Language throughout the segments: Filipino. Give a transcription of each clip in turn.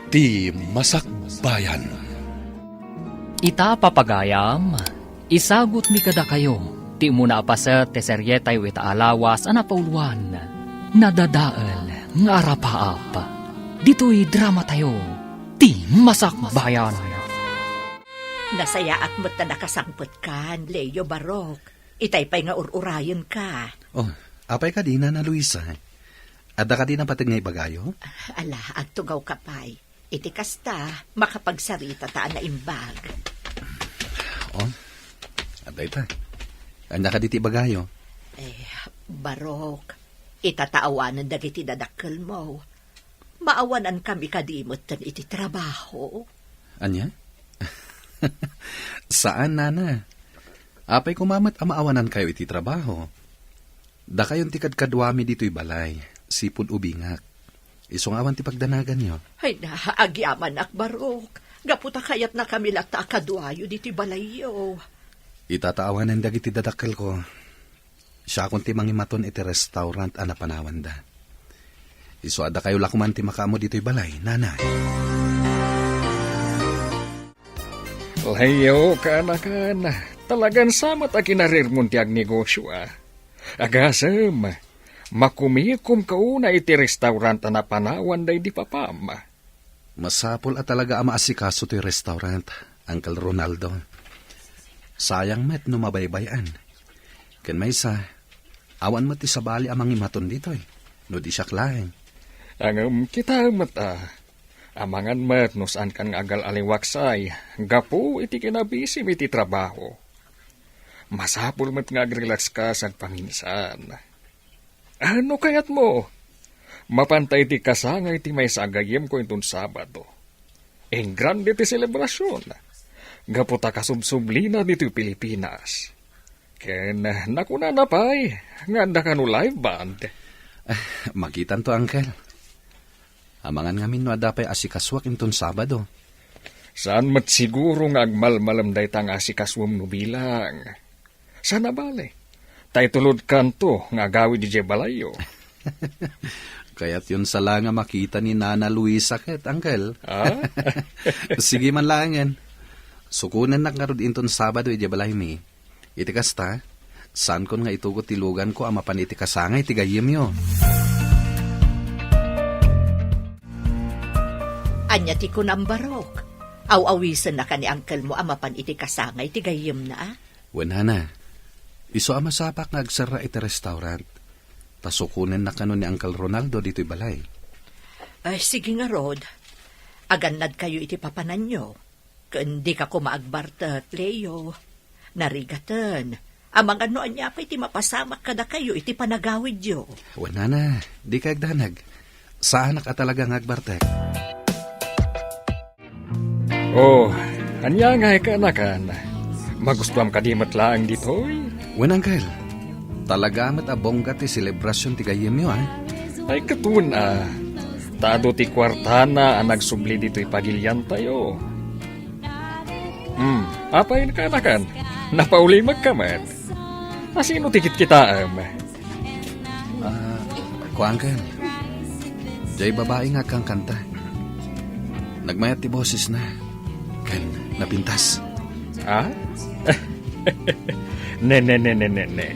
Ti Masakbayan. Ita papagayam, isagot mi kada kayo, ti muna apaset te seryetay wita alawas anapauluan, nadadael nga arapaap. Dito'y drama tayo, ti Masakbayan. Nasayaat mo't na nakasangpot kan, Leo Barok. Itay pa'y nga ururayon ka. Oh, apay ka di na Luisa. Adda ka di na patag nga ibagayo? Ala, agtugaw ka pa'y. Iti kasta, makapagsarita taan na imbag. Oh, aday ta. Anya ka di ti ibagayo? Barok, itataawanan dagiti dadakkel mo. Maawanan kami kadimot tan iti trabaho. Anya? Saan, nana? Apay kumamat amaawanan kayo iti trabaho. Da kayon ti kadkadwami dito'y balay, sipud ubingak. Isungawan ti pagdanagan nyo. Ay na, agyaman ak Barok. Gaputa kayat na kami lata kadwayo diti balayo. Itataawanan dagiti dadakkel ko. Siya akong ti mangimaton iti restaurant anapanawan da. Isuada kayo lakuman ti makaamo dito'y balay, nana. Layo ka na. Talagan samat a kinarirmon ti ag negosyo Agasem, makumikom kauna iti restaurant na panawan day di papam. Masapol at talaga ama asikaso ti restaurant, Uncle Ronaldo. Sayang met no mabaybayan. Ken may sa, awan mo ti sabali amang imaton dito no di siya klaeng. Ang kita amangan met no saan kan agal aliwaksay, gapu iti kinabisim iti trabaho. Masapul met nga agrelax ka sa paminsan. Ano kayat mo? Mapantay ti kasangay ti may sagayem ko itong Sabado. En grande ti selebrasyon. Gaputa kasubsublina dito Pilipinas. Ken nakuna na pa'y, nganda ka no live band. Makitan to, Uncle. Amangan ngamin no adapay asikaswak itong Sabado. Saan mat siguro nga agmalmalam day tang asikaswam no bilang. Sana bale, tay tulod kanto nga gawid di balayo. Kaya't yun sala nga makita ni Nana Luisa ket, Uncle. Sige man langen. Sukunan na nga rin itong Sabado iti balay mi. Iti kasta, saan kon nga itugot tilugan ko ama pan iti kasangay iti gayem yo. Anya ti kunam Barok. Aw-awisan na ka ni uncle mo amapan iti kasangay ti gayem na. Wenana, iso ama sapak nga agsara iti restaurant. Tasukunan na kanon ni Uncle Ronaldo dito'y balay. Ay, sige nga, Rod. Aganad kayo iti papanan nyo. Kundi ka kumaagbarta, Leo. Narigatan. Amang ano anya pa iti mapasamak kada kayo iti panagawid yo. Wenana, di ka agdanag. Saan ka talaga nga agbartek? Oh, anya nga ka na kan. Magustuhan ka di matlaang dito'y. Wen, Uncle. Talaga mat abongga ti selebrasyon ti gayem yo, Ay katun Tado ti kwartana ang nagsubli dito'y pagilyan tayo. Apayin ka na kan. Napauli magkamat. Asino tikit kita Ko, Uncle. Jay babae nga kang kanta. Nagmayat ti boses na. Ken, napintas. Ne.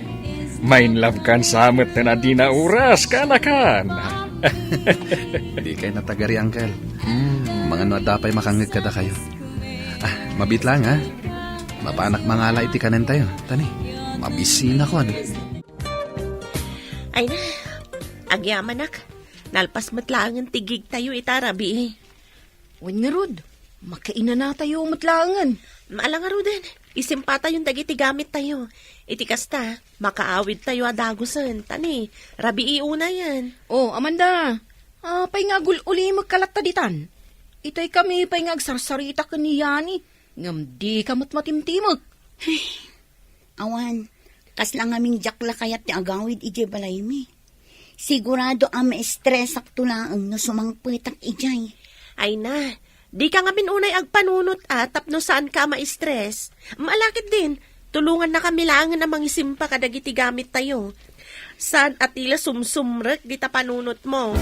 Main love kan samet na di na uras ka na kan. Di kayo natagari, Uncle. Mga no adapay makangit kada kayo. Mabit lang, Mapanak mangala iti kanen tayo. Tani, mabisina ko, Ay na, agyaman nak. Nalpas matlangan tigig tayo itarabi. Wan nga, Rod. Makaina na tayo matlangan. Maalang nga din. Isimpa tayong dagiti gamit tayo. Iti kasta, makaawid tayo adagusan. Tani, rabi iuna yan. Oh, Amanda. Pay nga uli magkalat ditan. Itay kami pay nga agsarsarita ka ni Yani. Ngam di ka matmatimtimag. Awan, kas lang aming jakla kayat ti agawid ije balay mi. Sigurado ang ma-stress ak tulaang no sumangpitak ijay. Ay na, di ka nga unay agpanunot tapno saan ka ma-stress. Maalakit din, tulungan na kami lang na mangisimpa kadagiti gamit tayo. Saan atila sumsumrek di ta panunot mo.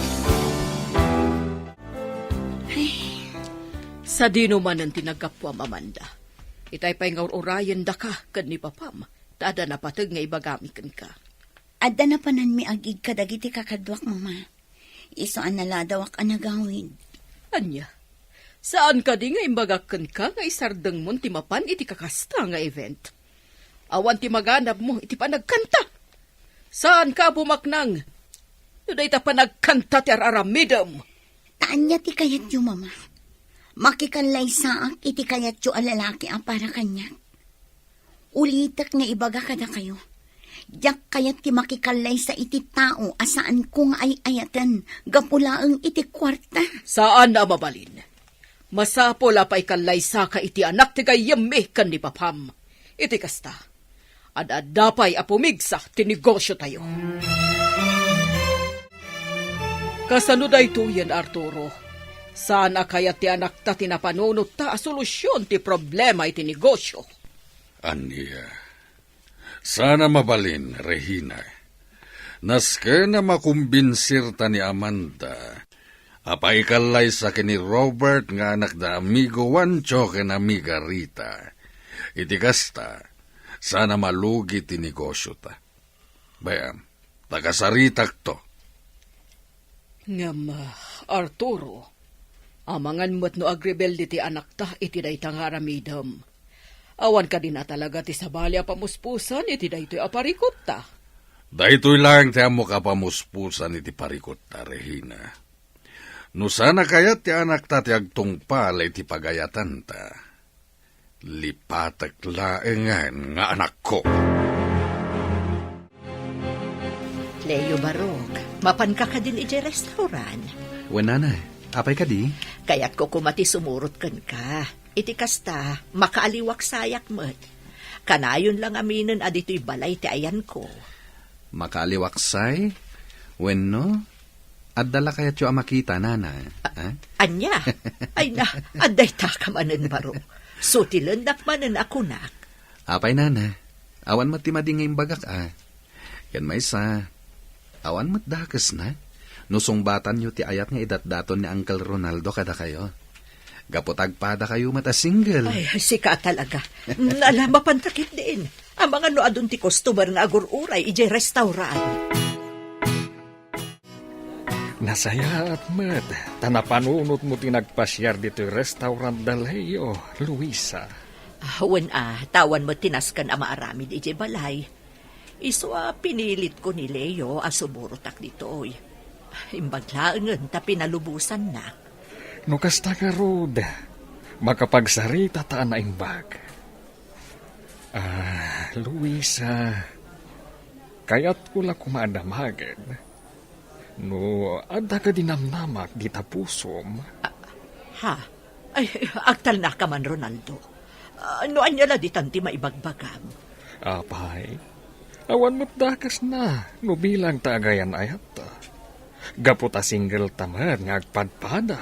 Ay, Sa dino man ang tinagapwa, Amanda. Itay pa'y nga urayan da ka, kan ni Papam. Tada na patag nga ibagamikan ka. Adda na panan mi agig kadagiti kakadwak, mama. Iso an naladawak ang nagawid. Anya, saan ka di nga imbagakan ka nga isardang mon ti mapan iti kakasta nga event? Awan ti maganap mo iti panagkanta. Saan ka bumaknang? Tuday ta panagkanta ti araramidam. Taan niya ti kayat yu, mama. Makikanlay saak iti kayat yu alalaki ang para kanya. Ulitak nga ibaga kada kayo. Diyak kayat ti makikalay sa iti tao asaan kung ay ayatan gapulaang iti kwarta. Saan na mabalin? Masapol apay kalaysa ka iti anak ti gayami kan ni Papam. Iti kasta. Adadapay apumigsa ti negosyo tayo. Kasano da ito yan, Arturo? Sana kaya ti anak ta tinapanunot ta a solusyon ti problema iti negosyo. Ania, sana mabalin, Regina. Naske na makumbinsir ta ni Amanda. Apaikalay sa kini Robert nga anak da amigo Wancho ken amiga Rita. Iti kasta, sana malugi ti negosyo ta. Bayam, tagasaritak to. Ngam, Arturo, amangan mo't no agrebelde ti anak ta iti daytang aramidam. Awan ka din na talaga ti sabali a pamuspusan iti daytoy aparikot ta. Daytoy lang ti amo ka pamuspusan iti parikot ta, Regina. No sana kayat ti anak ta ti agtungpal iti pagayatan ta. Lipatak laengan nga anak ko. Leo Barog, mapan ka ka din iti restaurant. Wenana, apay ka di? Kaya't ko kumati sumurot kan ka. Iti kasta, makaaliwak sayak mo't. Kanayon lang aminin adito'y balay ti ayan ko. Makaliwaksay? Wenno? Addala kayat yu amakita, nana. Anya? Ay na, aday ta ka manen baro. Sutilan manen ako nak. Apay, nana. Awan mat ti madingay bagak, Yan may sa. Awan mat dakas na. Nusong yu ti ayat nga idatdaton ni Uncle Ronaldo kada kayo. Gapotagpada kayo mata single. Ay, sika talaga. Nalama pantakit din. Ang mga no adun ti customer nga agur-uray ije restaurant. Nasaya at mat, tanapanunot mo tinagpasyar dito restaurant Daleo, Luisa. Wen tawan mo tinaskan ang maaramid ije balay. Iso pinilit ko ni Leo suburotak dito. Imbaglaangan ta pinalubusan na. No kasta ka, Rod, makapagsarita taan na imbag. Luisa, kayat ko la kumadamagan. No, ada ka dinamnamak di tapusom. Ha? Ay, agtal na ka man, Ronaldo. No, anyala di tanti maibagbagam. Apay, awan mo't dakas na, no bilang tagayan ayat ta. Gaputa single tamad nga agpadpada.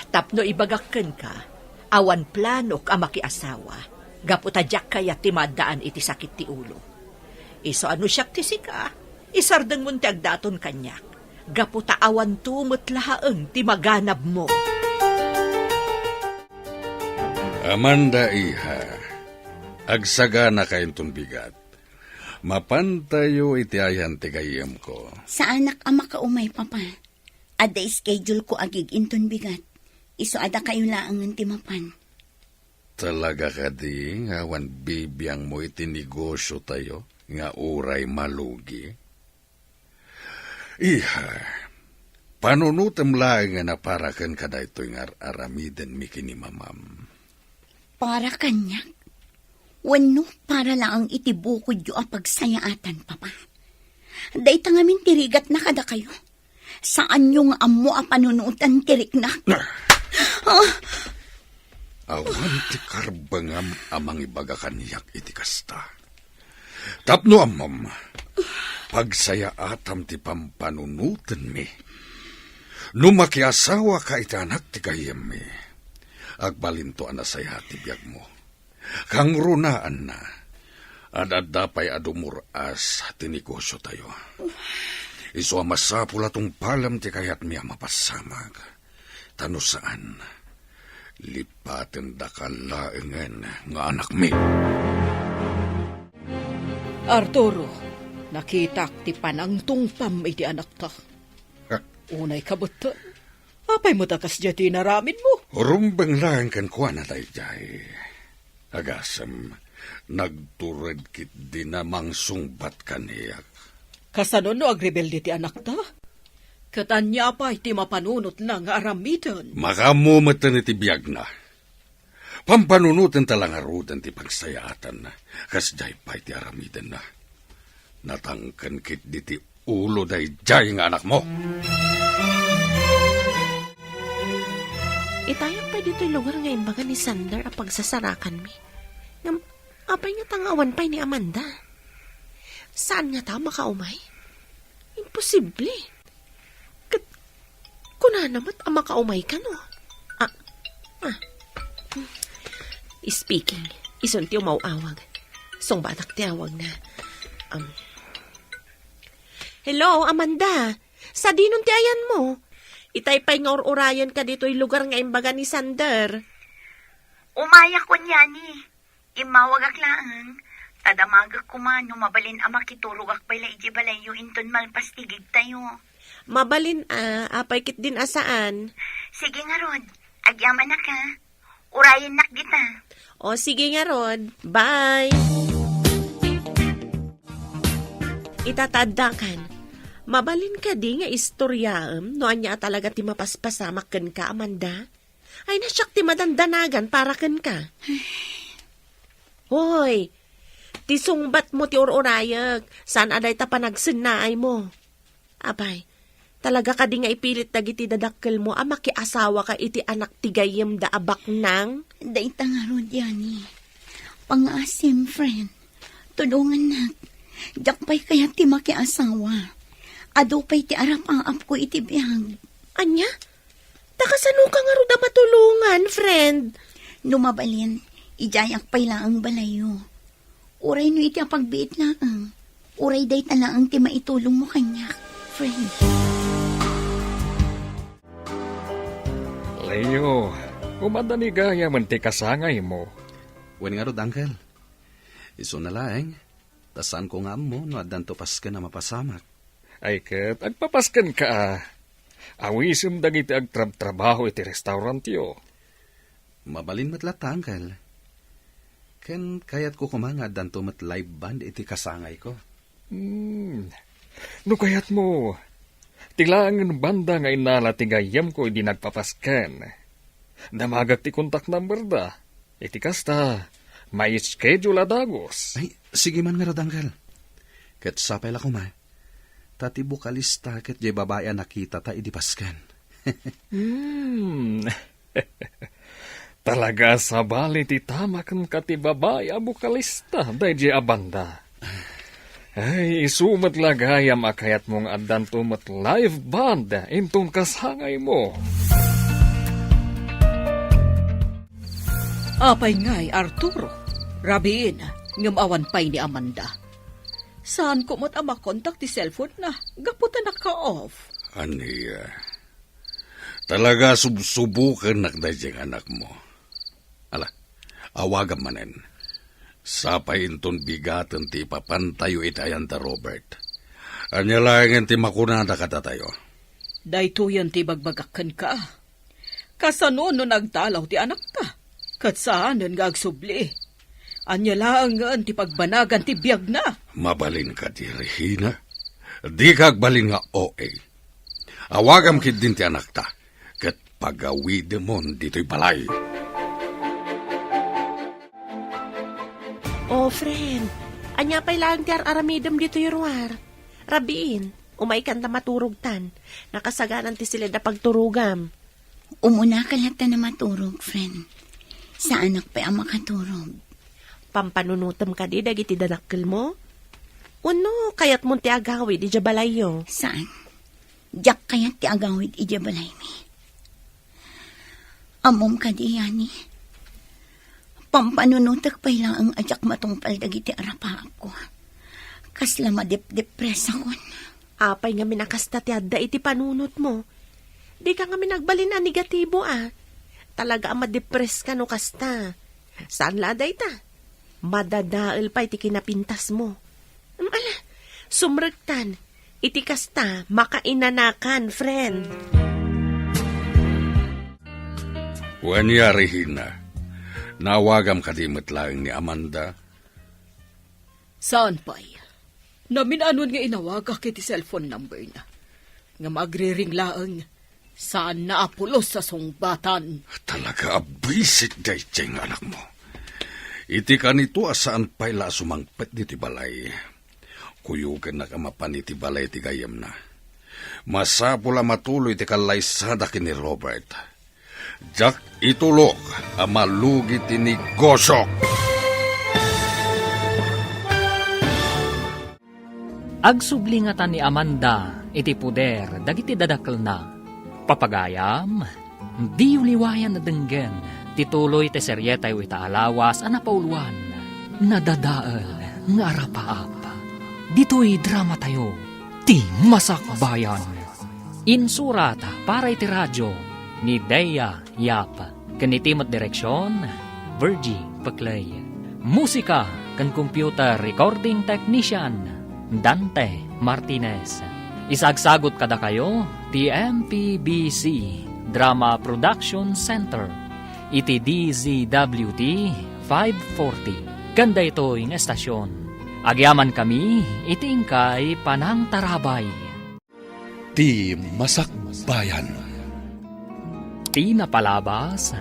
Tapno ibagakken ka, awan planok ang makiasawa. Gaputa jak kaya timadaan iti sakit ti ulo. Iso ano siyak ti sika, isardeng munti agdaton kanyak. Gaputa awan tumot lahaeng ti maganab mo. Amanda iha, agsaga na kayong bigat. Mapantayo iti ayan ti gayem ko. Sa anak ang makaumay, papa. Ada schedule ko agig inton bigat. Iso ada kayo laangan ti mapan. Talaga ka di, awan bibiyang mo iti negosyo tayo, nga uray malugi. Iha, panunutem lang nga na para kan kada ito'y aramiden mi kini mamam. Para kanyak? Wano para lang itibukod yu pagsayaatan, papa. Day tangamin tirigat na kada kayo. Saan yung amo panunutan tirik na? Awan ti karbangam amang ibaga kaniyak iti kasta. Tapno amam, pagsayaatam ti pampanunutan mi. Numakiasawa ka iti anak ti kayem mi. Agbalinto na saya ti biyag mo. Kang runaan na, adadapay adumuras tinegosyo tayo. Iso masapula tong palam ti kayat miya mapasamag. Tano saan, Lipaten da kalaengan nga anak mi. Arturo, nakita ti panang tungpam iti anak ta. Unay kabuto. Apay mo takas jati naramin mo. Rumbang lang kan kuha na tayo jay. Agasam, nagturad kit di namang sungbat kaniyak. Kasano no agrebelde ti anak ta? Katanya pa iti mapanunot na nga aramitan. Makamumatan iti biyag na. Pampanunutan talang arudan ti pagsayaatan na. Kas jay pa iti aramidan na. Natangkan kit di ti ulo day jay nga anak mo. Itayak pa dito'y lugar nga imbaga ni Sander a pagsasarakan mi. Ngam, apay nga tangawan pa ni Amanda. Saan nga ta makaumay? Imposible. Kuna namat ang makaumay ka, no? Speaking, isun ti umawawag. Song batak ti awag na. Hello, Amanda. Sa dinon ti ayan mo? Itaypay nga urayan ka dito'y lugar nga imbaga ni Sander. Umaya ko niya ni. Imawag aklaan. Tadamagak kumano mabalin ang makiturog akpay la iji balayo inton malpastigig tayo. Mabalin apay kit din asaan. Sige nga Rod, agyaman na ka. Urayan nak kita. O sige nga Rod, bye! Itatadakan, mabalin ka di nga istoryaam no anya talaga ti mapaspasamak ken ka, Amanda. Ay nasyak ti madandanagan para ken ka. Hoy, ti sungbat mo ti ururayag, saan aday ta panagsinnaay mo? Abay, talaga ka di nga ipilit dagiti dadakkel mo ama kiasawa ka iti anak ti gayem da abak nang? Daita nga Rod yani. Pangasim, friend. Tulungan nak. Jakpay kaya ti makiasawa. Adupay ti arap-aap ko iti biyag. Anya? Takasano ka nga ro da matulungan, friend? Numabalin, ijayak pay laang balayo. Uray no iti apagbiit laang. Uray day talaang ti maitulong mo kanya, friend. Leo, kumadani gaya man ti kasangay mo. Wen nga rod, Uncle. Iso na laeng. Tasan ko nga mo, no adan to pas ka na mapasamak. Ay kat, agpapaskan ka. Awisim dagiti agtrabaho iti restaurant yo. Mabalin matlata, Uncle. Ken kayat ko kumanga adan to mat live band iti kasangay ko. No kayat mo, tilangan banda nga inala tigayam ko di nagpapaskan. Damagak ti kontak number da. Iti kasta, may schedule adagos. Ay, sige man nga rod, Uncle. Ket sapay la ko ma. Tati bukalista ket jay babaya nakita ta idipaskan. Talaga sa bali ti tama kan kati babaya bukalista dayjay abanda. Ay, isumat lagayam akayat mong adan tumat live band intong kasangay mo. Apay ngay, Arturo. Rabiin, ngamawan pay ni Amanda. Saan ko mo't makontak ti cellphone na? Gaputan na ka-off. Aniya, talaga subsubukan nakdayjeng anak mo. Ala, awagan manen. Sapay inton bigatan ti papantayo itayan ta Robert. Anya lang ti makunada kata tayo. Dayto yan ti bagbagakan ka. Kasano no nagtalaw ti anak ka? Katsaanan nga agsubli. Anya lang nga ti pagbanagan ti biyag na. Mabalin ka ti Regina. Di kagbalin nga OA. Awagam kid din ti anak ta. Kat pagawid mo dito'y balay. Oh, friend. Anya pa'y lang ti aramidam dito yuruar. Rabiin, umay kan ta maturugtan. Nakasaganan ti sila da pagturugam. Umuna ka lang ta na maturog, friend. Sa anak pa ang makaturog. Pampanunutam ka di dagiti dadakkel mo? Uno, kayat mo ti agawid ija balayo. Saan? Diyak kayat ti agawid ija balay mi. Amom ka di yani. Pampanunutak pa lang ang ajak matungpal dagiti arapa ako. Kasla madip-depress ako. Apay nga minakasta ti adda iti panunot mo. Di ka nga minagbalin na negatibo talaga ang madepress ka no kasta. Saan laday ta? Madadaal pa iti kinapintas mo. Ala, sumrektan. Iti kasta, makainanakan, friend. Wanya Regina, nawagam kadimot lang ni Amanda. Saan pa'y? Naminanon nga inawaga kiti cellphone number na. Nga magre-ring laang. Saan naapulos sa sungbatan? Talaga abisit day tiyang anak mo. Iti ka nito asaan pa'y la sumangpet diti balay. Kuyugan na kamapan iti balay ti gayam na. Masapula matuloy ti kalaysada kini Robert. Jak itulok ang malugi ti ni Gosok. Agsublingatan ni Amanda iti puder dagiti dadakkel na. Papagayam, di uliwayan na denggen, tituloy te seryetay wita alawas ana pauluan, nadadael nga arapaap. Dito'y drama tayo, ti masakbayan. Insurat para iti radyo ni Dea Yap, kanitimot direksyon, Virgie Paclay. Musika kan computer recording technician, Dante Martinez. Isagsagot kada kayo, TMPBC Drama Production Center. Iti DZWT 540. Ganda ito yung estasyon. Agyaman kami, itingkay panang tarabay. Ti Masakbayan. Ti napalabas,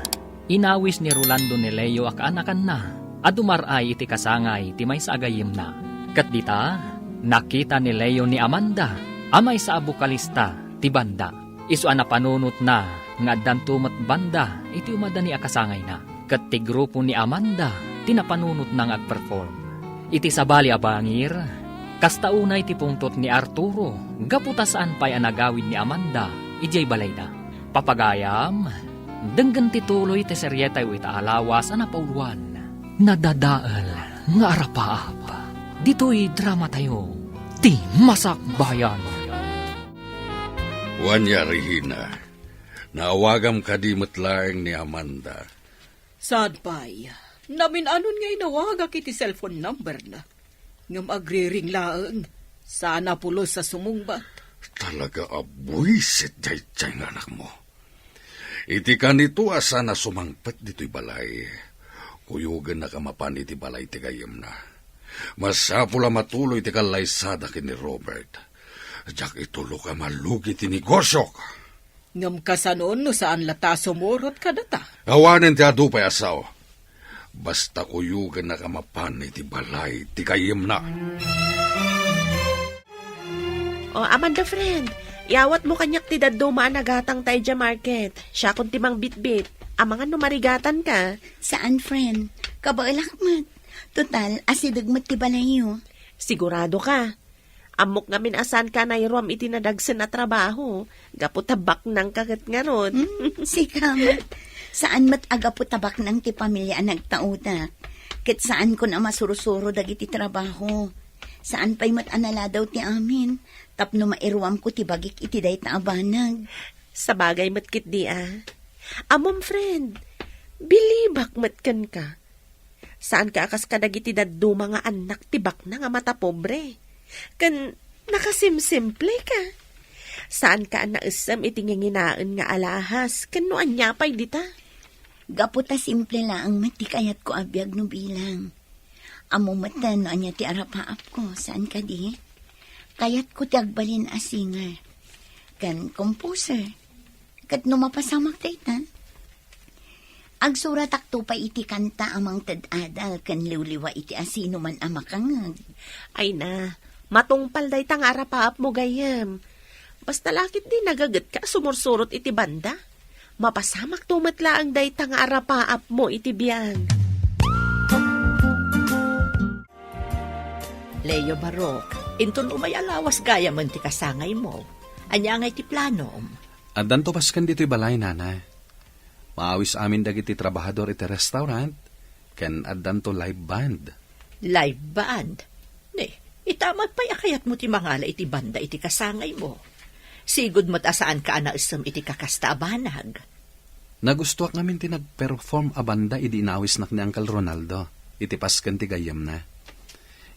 inawis ni Rolando ni Leo ak anakan na, adumaray iti kasangay ti may sagayim na. Kat dita, nakita ni Leo ni Amanda, amay sa abukalista ti banda. Isu ana panunot na, nga addantumat banda, iti umada ni akasangay na. Kat ti grupo ni Amanda, tinapanunot nang agperform. Iti sabali abangir, kastaunay ti pungtot ni Arturo, gaputasaan pa'y anagawin ni Amanda, ijay balayda. Papagayam, denggan tituloy ti seryetay wita alawas ana pauluan, nadadael nga arapaap. Dito'y drama tayo, ti masakbayan. Wanya Regina, naawagam kadimot lang ni Amanda. Saan pa'y? Naminanon nga inawaga kiti cellphone number na. Ngam agre-ring laang. Sana pulos sa sumungbat. Talaga abuisit day tiyang anak mo. Iti ka nito asa na sumangpet dito'y balay. Kuyugan na kamapan iti balay ti gayam na. Masapula matuloy ti kalaysada kini Robert. Jak itulo ka malugi ti negosyo. Ngam kasanon no saan lata sumurot ka data. Awanin ti adupay asaw. Basta kuyugan na kamapan iti balay ti gayam na. O, Amanda, friend, iawat mo kanyak ti daduma nagatang tayo dya market. Siya kung timang bitbit. Amangan numarigatan ka. Saan, friend? Kabailak mat. Total, asidagmat ti balayo. Sigurado ka. Amok ngamin asan ka na irom itinadagsan na trabaho. Gaputabak ng kagat nga ron. Sikamat. Saan mat aga po tabak ng ti pamilya nagtautak. Ket saan ko na masurusuro dagiti trabaho. Saan pa'y mat anala daw ti amin. Tapno mairuam ko ti bagik iti day taabanag. Sa bagay mat kit di Amom, friend, bilibak mat kan ka. Saan ka akas ka dagiti daddo mga anak tibak na nga mata pobre. Kan nakasimsimple ka. Saan ka naisam itinginginaan nga alahas. Kano anya pa'y dita? Gaputa simple lang mati kayat ko abiyag no bilang. Amo matan no anya ti arapaap ko. Saan ka di? Kayat ko ti agbalin a singer. Kan composer. Kat no mapasamak taytan. Agsurat akto pa iti kanta amang tadadal kan liwliwa iti asino man amakangag. Ay na, matungpal day tang arapaap mo gayam. Basta lakit di nagagat ka sumursurot iti banda. Mapasamak tumatla ang day tang arapaap mo iti biyang. Leo Barok, intun umay alawas gaya man ti kasangay mo. Anya ngay ti planom. Addan to paskan dito'y balay, nanay. Maawis amin dagiti trabahador iti restaurant, ken addan to live band. Live band? Ne, itamat pa'y akayat mo ti mangala iti banda iti kasangay mo. Sigud mo't asaan ka na isam iti kakasta abanag. Nagustuak namin ti nag-perform a banda idi inawis nak ni Uncle Ronaldo. Iti pasken ti gayam na.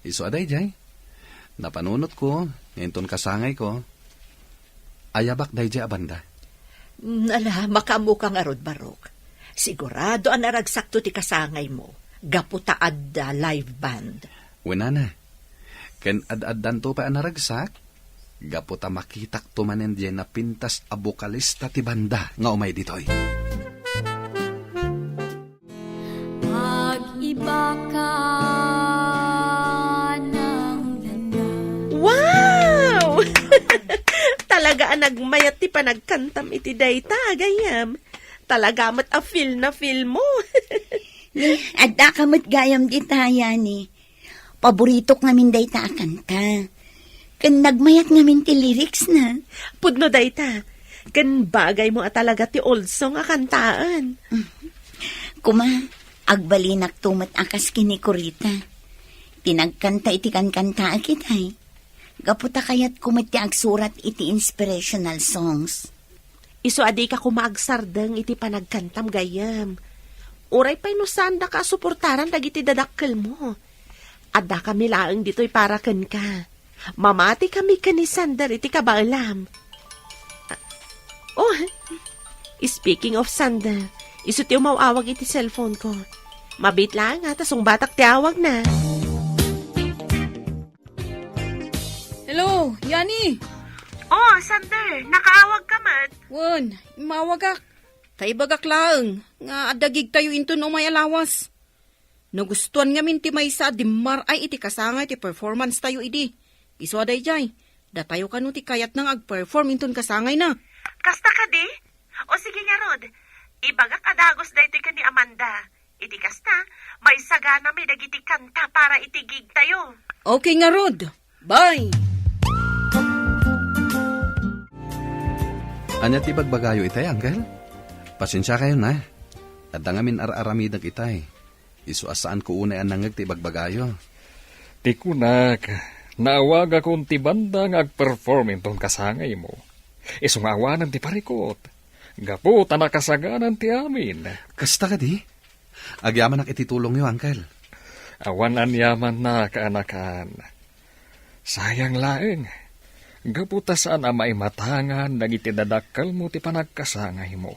Iso aday jay. Napanunot ko, ngayon kasangay ko. Ayabak day jay a banda. Ala, makamu ka nga rod, Barok. Sigurado ang naragsakto ti kasangay mo. Gaputaad da live band. Wala na. Ken ad-addan to pa ang naragsak. Gaputa makitak tumanen diyan na pintas a bokalista ti banda nga umay ditoy. Mag-iba ka ng landa. Wow! Talaga ang nagmayat ti panagkantam iti dayta, gayam. Talaga mat a feel na feel mo. Adda ka mo't gayam di taya ni. Paborito ngamin day ta kanta. Kan nagmayat ngamin ti lyrics na. Pudno dayta. Kan bagay mo at talaga ti old song a kantaan. Kuma, agbalinak tumat akas kini Kurita. Tinagkanta iti kankanta akitay. Gaputa kayat kumiti agsurat iti inspirational songs. Iso adi ka kumaagsardeng iti panagkantam gayam. Uray pa'y no saan da ka suportaran dagiti dadakkel mo. Adda kami laeng dito'y para ken ka. Mamati kami kanisander iti kabaalam. Oh, speaking of Sander, iso ti umawawag iti cellphone ko. Mabit lang ha, tasong batak ti awag na. Hello, Yani. Oh, Sander, nakaawag ka mat. Wan, mawagak. Taibagak laeng, nga adagig tayo into no may alawas. Nagustuhan nga minti may sa dimar ay iti kasangay ti performance tayo idi. Iso aday jay, da tayo kanu ti kayat nang ag-perform inton kasangay na. Kasta ka di? O sige nga Rod, ibagak adagos da ito ka ni Amanda. Iti kasta, may sagana may dagiti kanta para itigig tayo. Okay nga Rod, bye! Anya ti bagbagayo itay, Uncle? Pasensya kayo na. At ngamin ar-aramidag itay. Isu asaan ko unay ang nangag ti bagbagayo. Ti kunak, naawag akong ti banda nga ag-perform intong kasangay mo. Isungawanan ti parikot. Gapo, tanakasaganan ti amin. Kasta ka di? Agyaman ak ititulong yo, Uncle. Awanan yaman na kaanakan. Sayang laeng. Gaputa saan ang maimatangan dagiti dadakkel mo ti panagkasangay mo.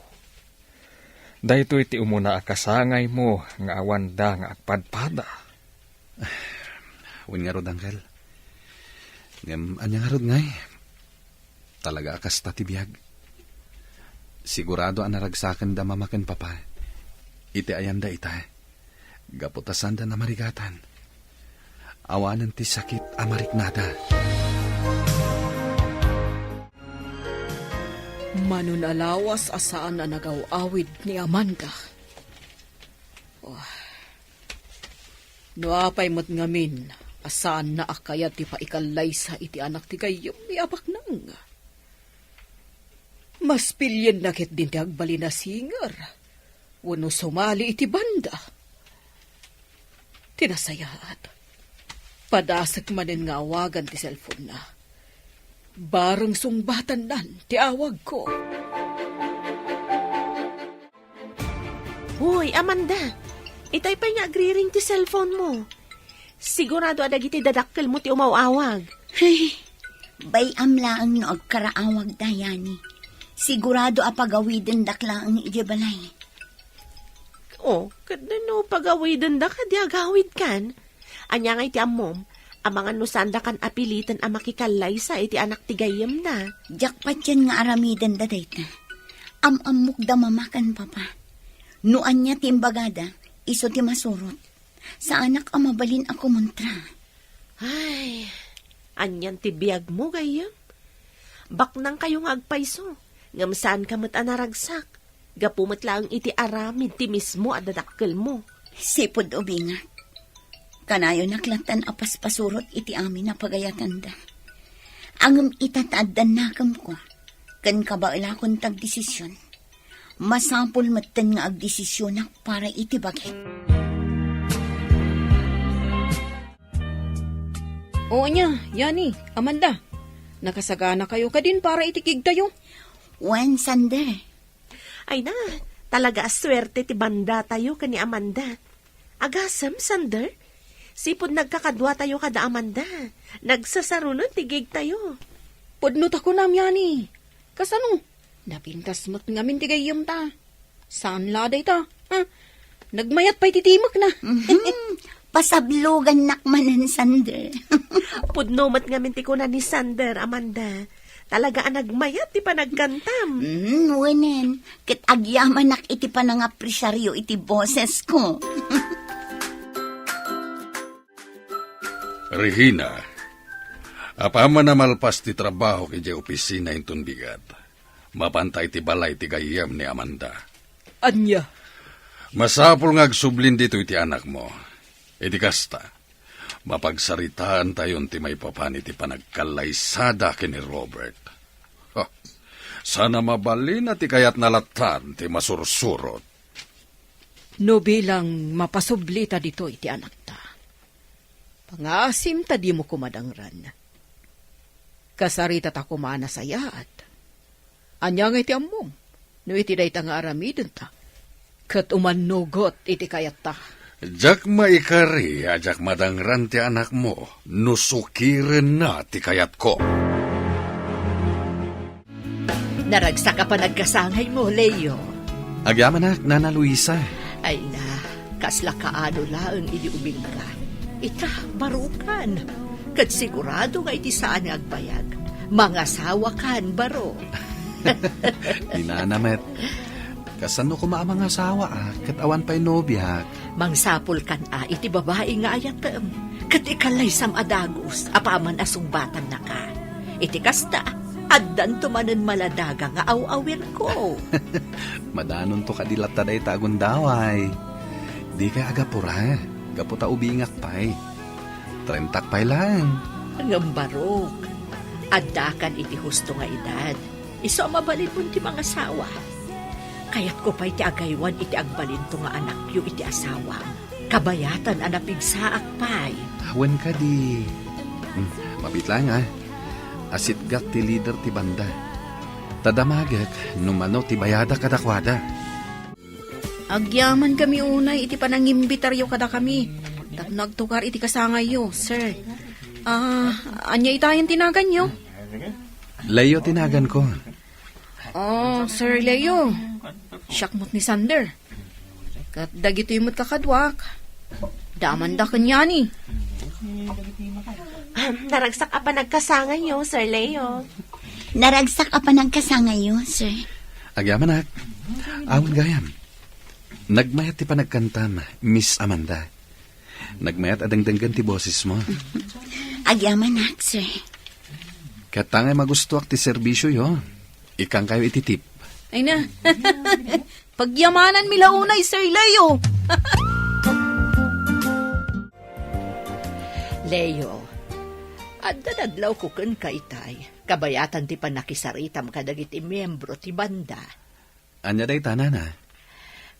Dahito iti umuna akasangay mo nga awan da nga agpadpada. Win nga rod, Uncle. Anya nga rod ngay. Talaga akas ti biyag. Sigurado ang naragsakan da mamaken papa. Iti ayanda ita. Gaputasan da na marigatan. Awanan ti sakit amariknada. Manunalawas asaan na nagaw-awid ni Amanda. Oh. Nuapay mo't ngamin, asaan na akaya ti paikalay sa iti anak ti kayong miabak nang. Mas pilyen nakit din ti agbali na singer. Wano sumali iti banda. Tinasayaan. Padasag manin nga awagan ti cellphone na. Barang sungbatan nan, ti awag ko. Hoy, Amanda, itay pa nga agri-ring ti cellphone mo. Sigurado adagiti dadakkel mo ti umawawag. Hey, bay amlaang no agkaraawag dayani. Sigurado apagawiden daklaang idibalay. Oh, kadano pagawiden da ka di agawid kan? Anya nga iti amom, ang mga nusanda kan apilitan ang makikalay sa iti anak ti gayem na. Jakpat yan nga aramidan da dayta. Amamok da mamakan papa. Nuan niya timbagada, iso ti masurot. Sa anak amabalin ako muntra. Ay, anyan ti biyag mo gayem. Baknang kayo nga agpaiso, ngamsaan ka mat anaragsak. Gapumat lang iti aramid ti mismo at dadakkel mo. Sipod ubingat. Kanayo naklatan apas pasurot iti amin na pagayatan da. Ang itataadan nakam ko, kan kabaila kong tagdesisyon. Masapul matan nga agdesisyon na para iti bagay. Oo niya, Yani, Amanda. Nakasagana kayo ka din para itikig tayo. Wen Sander. Ay na, Talaga aswerte ti banda tayo kani Amanda. Agasam, Sander. Sipod nagkakadwa tayo kada Amanda. Nagsasarunon tigig tayo. Pudnot ako namyani. Kasano? Napintas mo't ngamin tigayam ta. Saan laday ta? Ha? Nagmayat pa'y titimak na. Pasablugan nakmanan, Sander. Pudnomat nga minti ko na ni Sander, Amanda. Talaga ang nagmayat, di pa nagkantam. Wenen. Kit agyaman nak iti pa nga presaryo iti boses ko. Regina, apaman na malpas ti trabaho kay opisina inton bigat. Mapantay ti balay ti gayam ni Amanda. Anya? Masapul nga agsublin dito iti anak mo. Iti kasta, mapagsaritaan tayon ti may papan iti panagkalaysada kini Robert. Ha, sana mabalin at ti kayat nalatan ti masursurot. No bilang mapasublita dito iti anak ta. Pangasim ta di mo kumadangran. Kasarita ta kumana sayaat. Anya nga iti ammom. No iti day ta nga aramidon ta. Kat umanugot iti kayat ta. Jak maikari, ajak madangran ti anak mo, nusukirin na ti kayat ko. Naragsak ka pa nagkasangay mo, Leo. Agyaman na, Nana Luisa. Ay na, kasla kaano laang iniubing ka. Ita, barukan. Kat sigurado nga iti saan nga agbayag. Mga sawa kan, baro. Dinanamet. Kasano ko maamang asawa kat awan pa'y nobya. Mangsapol kan iti babae nga ayatem. Kat ikalay sam adagos, apaman asungbatan na ka. Iti kasta, addan tumanen maladaga nga awawin ko. Madanon to kadilata day tagon daway. Di ka agapura. Gaputa ubingak pa'y. 30 pa'y lang. Ngambarok. Addakan iti husto nga edad. Iso mabalin mo ti mga sawa. Kayat ko pa iti agaywan iti agbalinto nga anak yu iti asawa. Kabayatan anapigsaak pay. Awan ka di. Mabit lang Asit gat ti leader ti banda. Tadamagak numano ti bayada kadakwada. Agyaman kami unay iti panangimbitaryo kada kami. Nagtukar iti kasangay yo, sir. Anya itayan tinagan yo? Leo tinagan ko. Sir Leo. Syakmot ni Sander. Kat dagito yung kakadwak. Daman da kanya ni. Naragsak ka pa nagkasangay yo, Sir Leo. Naragsak ka pa nagkasangayo, sir. Agyaman nak. Awan gayam. Nagmayat ti panagkantam, Miss Amanda. Nagmayat adangdanggan ti boses mo. Agyaman nak, sir. Katangay magustuak ti serbisyo yo. Ikang kayo ititip. Ay na. Pagyamanan mila unay, Sir Leo. Leo, adadadlaw ko kun ka itay. Kabayatan ti panakisaritam kadagiti miyembro ti banda. Anya day tanana.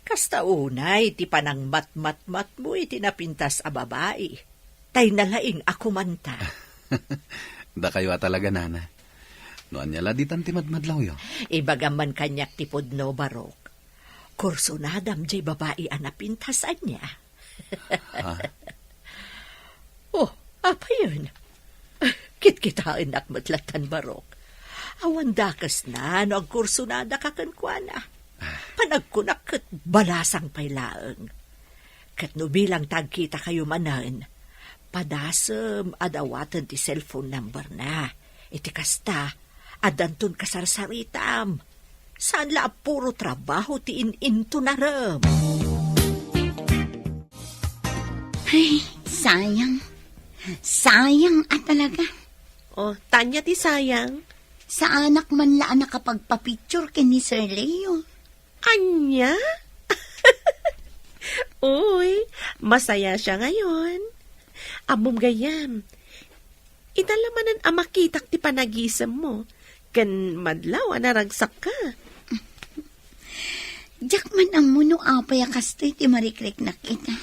Kasta unay ti panang mat-mat-mat mo iti napintas a babae. Tay nalaing ako manta. Da kayo talaga, Nana. No anya laditan ti madmadlaw yo. Ibagaman kanyak ti pudno barok. Kursunadam jay babae a napintasan niya. Oh, apa yun? Kit-kitain ak matlatan barok. Awan dakas na, no agkursunada kakankwana. Panagkunak kat balasang pailaang. Kat no bilang tagkita kayo manan, padasem adawatan ti cellphone number na. Iti kasta, adantun kasarsaritam. Saan la puro trabaho ti in-into na ram. Ay, sayang. Sayang talaga. Tanya ti sayang. Sa anak man laan nakapagpapicture kini Sir Leo. Anya? Uy, masaya siya ngayon. Amom gayam. Italamanan ang makitak ti panagisam mo. Kan madlaw naragsak ka. Diyak man ang muno apay kastoy ti marikrek na kita.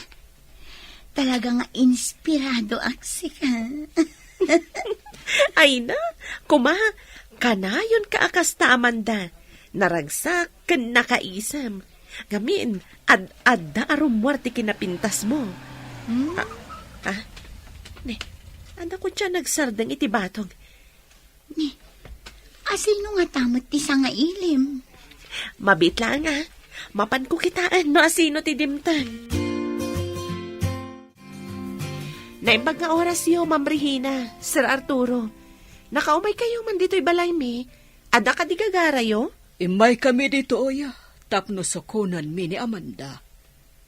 Talaga nga inspirado aksi ka. Ay na, kanayon ka akas ta Amanda. Naragsak kan nakaisam. Gamin, ad-adda arom muerte kinapintas mo. Ne, anda ko siya nagsardang iti batog. Asino nga tamot ti sa nga ilim? Mabit lang Mapan ko kitaan no asino ti dimtan. Naimbag nga oras yo, Ma'am Regina, Sir Arturo. Nakaumay kayo man dito'y balay mi. Ada ka di gagara yo? Imay kami dito, oya. Tapno sa kunan mi ni Amanda.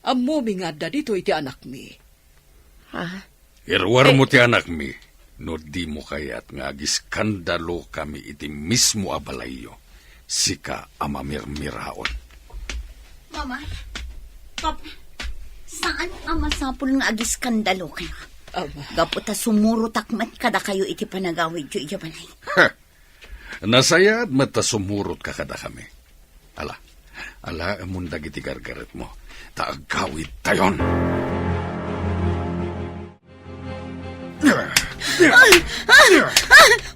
Ammo mi nga da dito iti anak mi. Ha? Irwar mo ti anak mi, no di mo kayat nga giskandalo kami iti mismo abalayo. Sika amamirmiraon. Mama, Papa, saan ang masapul nga agiskandalo kayo? Gaputa sumuro takmat kada kayo iti panagawid yu iyabalay. Nasayad mata sumurot ka kada kami. Ala amundag iti gargaret mo. Taagawid tayon.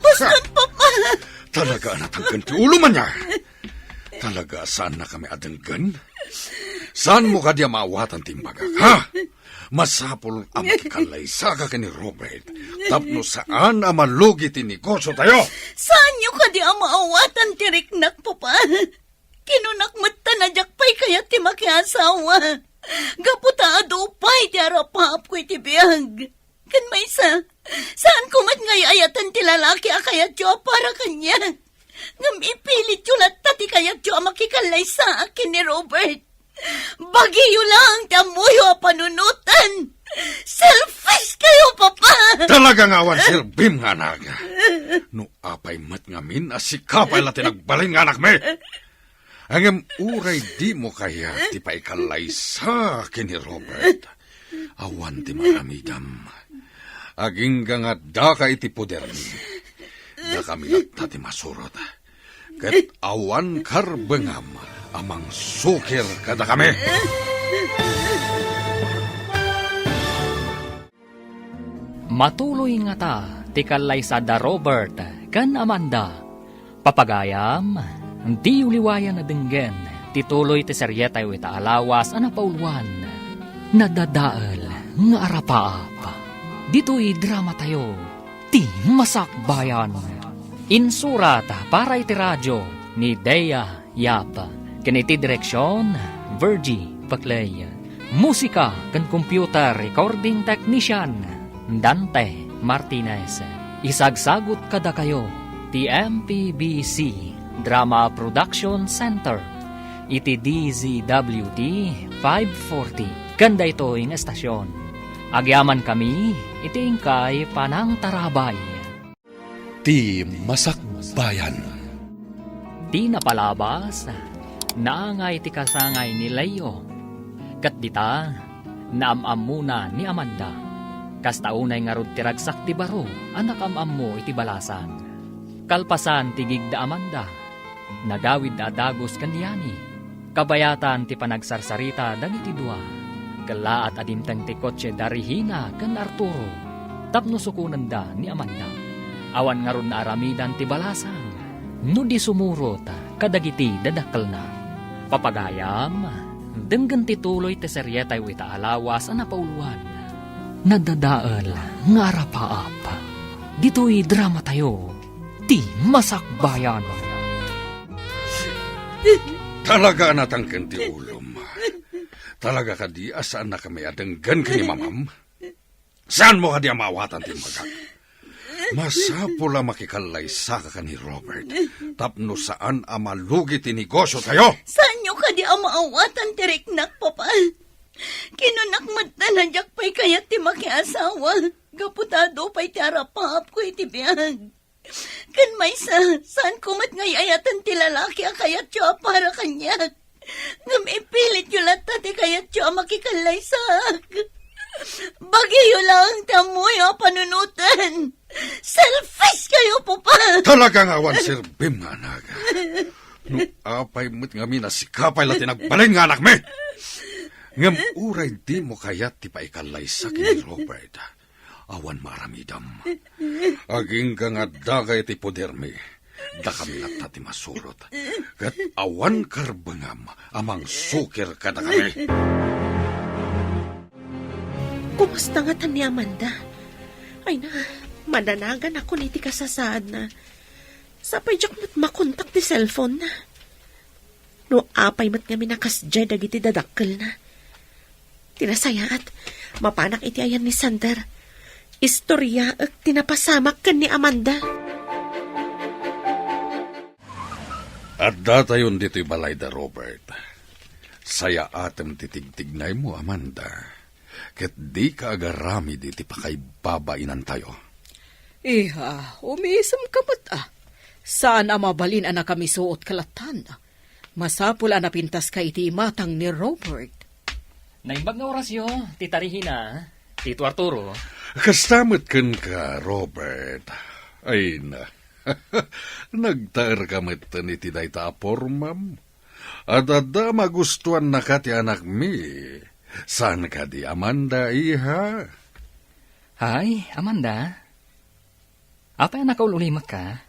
Huston, Papa! Talaga natanggan ti ulo man niya. Talaga saan na kami adenggan? Saan mo ka diya maawatan timbaga? Ha? Masapol ang kalaysa ka ni Robert. Tapno saan ang malugi ti negosyo tayo? Saan nyo ka di ang maawatan ti riknak, Papa? Kinunakmat na jakpay kaya ti makiasawa. Gaputa adupay ti arapap ko iti biyag. Kan may saan kumat ngay ayatan ti lalaki akayat yo para kanya. Ngam ipilit yo latta ti kayat yo makikalay sa akin ni Robert. Bagiyo lang tamuyo panunutan. Selfish kayo, Papa! Talagang awan sirbim nga naga. No apay mat ngamin asikapay la tinagbalin nga anak me. Angem uray di mo kaya ti paikalay sa akin ni Robert. Awan ti maramidam. Aging nga da ka iti poder mi. Da kami at ti masurot. Kat awan karbengam amang sukir kada kami. Matuloy nga ta, tikalay sa da Robert, kan Amanda. Papagayam, di uliwayan na denggen, tituloy ti seryetay wita alawas ana paulwan. Nadadaal nga arapaap. Dito'y drama tayo, ti masakbayan. Insurat para iti radyo ni Dea Yap. Kaniti direksyon, Virgie Paclay. Musika kan computer recording technician, Dante Martinez. Isagsagot kada kayo, ti MPBC Drama Production Center. Iti DZWT 540. Kanda ito yung estasyon. Agyaman kami, iti ingkay panang tarabay. Ti Masakbayan. Di napalabas, naangay ti kasangay ni Leo. Kat dita, naamam muna ni Amanda. Kastaunay nga rod ti ragsak ti baro, anak amam mo iti balasan. Kalpasan ti gigda Amanda, nagawid da dagos kanyani. Kabayatan ti panagsarsarita dagiti dua. Kala at adimtang ti kotse da Regina kan Arturo. Tapno sukunan da ni Amanda. Awan nga ron na aramidan ti balasang. No di sumurot, kadagiti dadakkel na. Papagayam, denggan ti tuloy ti seryetay wita alawas ana pauluan. Nadadaal nga arapaap. Dito'y drama tayo, ti masakbayan. Talaga natangken ti ulom. Talaga ka di asaan na kami adenggan kini mamam? Saan mo ka di amawatan ti maga? Masapula makikalay sa ka ni Robert. Tapno saan amalugi ti negosyo tayo? Saan nyo ka di ang maawatan ti riknak, Papa? Kinunakmat na jakpay kayat ti makiasawa. Gaputado pa'y ti arapap ko iti biyag. Kan may saan kumat ngay ayatan ti lalaki akayat yo para kanya. Ngam ipilit yo latta ti kayat yo makikalay sa Bagiyo lang tamoy panunutan. Selfish kayo, Papa. Talagang awan sirbim nga naga. No apay mo't nga minasikapay la tinagbalin nga anak me. Ngam uray di mo kayat ti paikalay sa kini Robert. Awan maramidam. Aging ka nga dagay ti poder me. Da kami at ti masurot. Kat awan karbangam, amang sukir ka da kami. Kumusta nga tan ni Amanda? Ay na, madanagan ako ni ti kasasaad na. Sapay jak mat makontak ti cellphone na. No apay mat nga minakasdya dagiti dadakkel na. Tinasayaat, mapanak iti ayan ni Sander. Istorya at tinapasamak kan ni Amanda. At datayon dito'y balay da Robert. Saya atem titigtignay mo, Amanda. Ket di ka agarami diti pa kay babainan tayo. Iha, umisam ka ba't Saan mabalin na kami suot kalatan? Masapul na pintas ka iti matang ni Robert. Naimbag nga orasyo, ti Tarihina, Tito Arturo. Kastamot ken ka, Robert. Ay na. Nagtaer ka metten iti dayta apormam. At adda magustuhan na ka ti anak mi. Saan ka di, Amanda, iha? Hay, Amanda. Apa ang nakaululimak ka?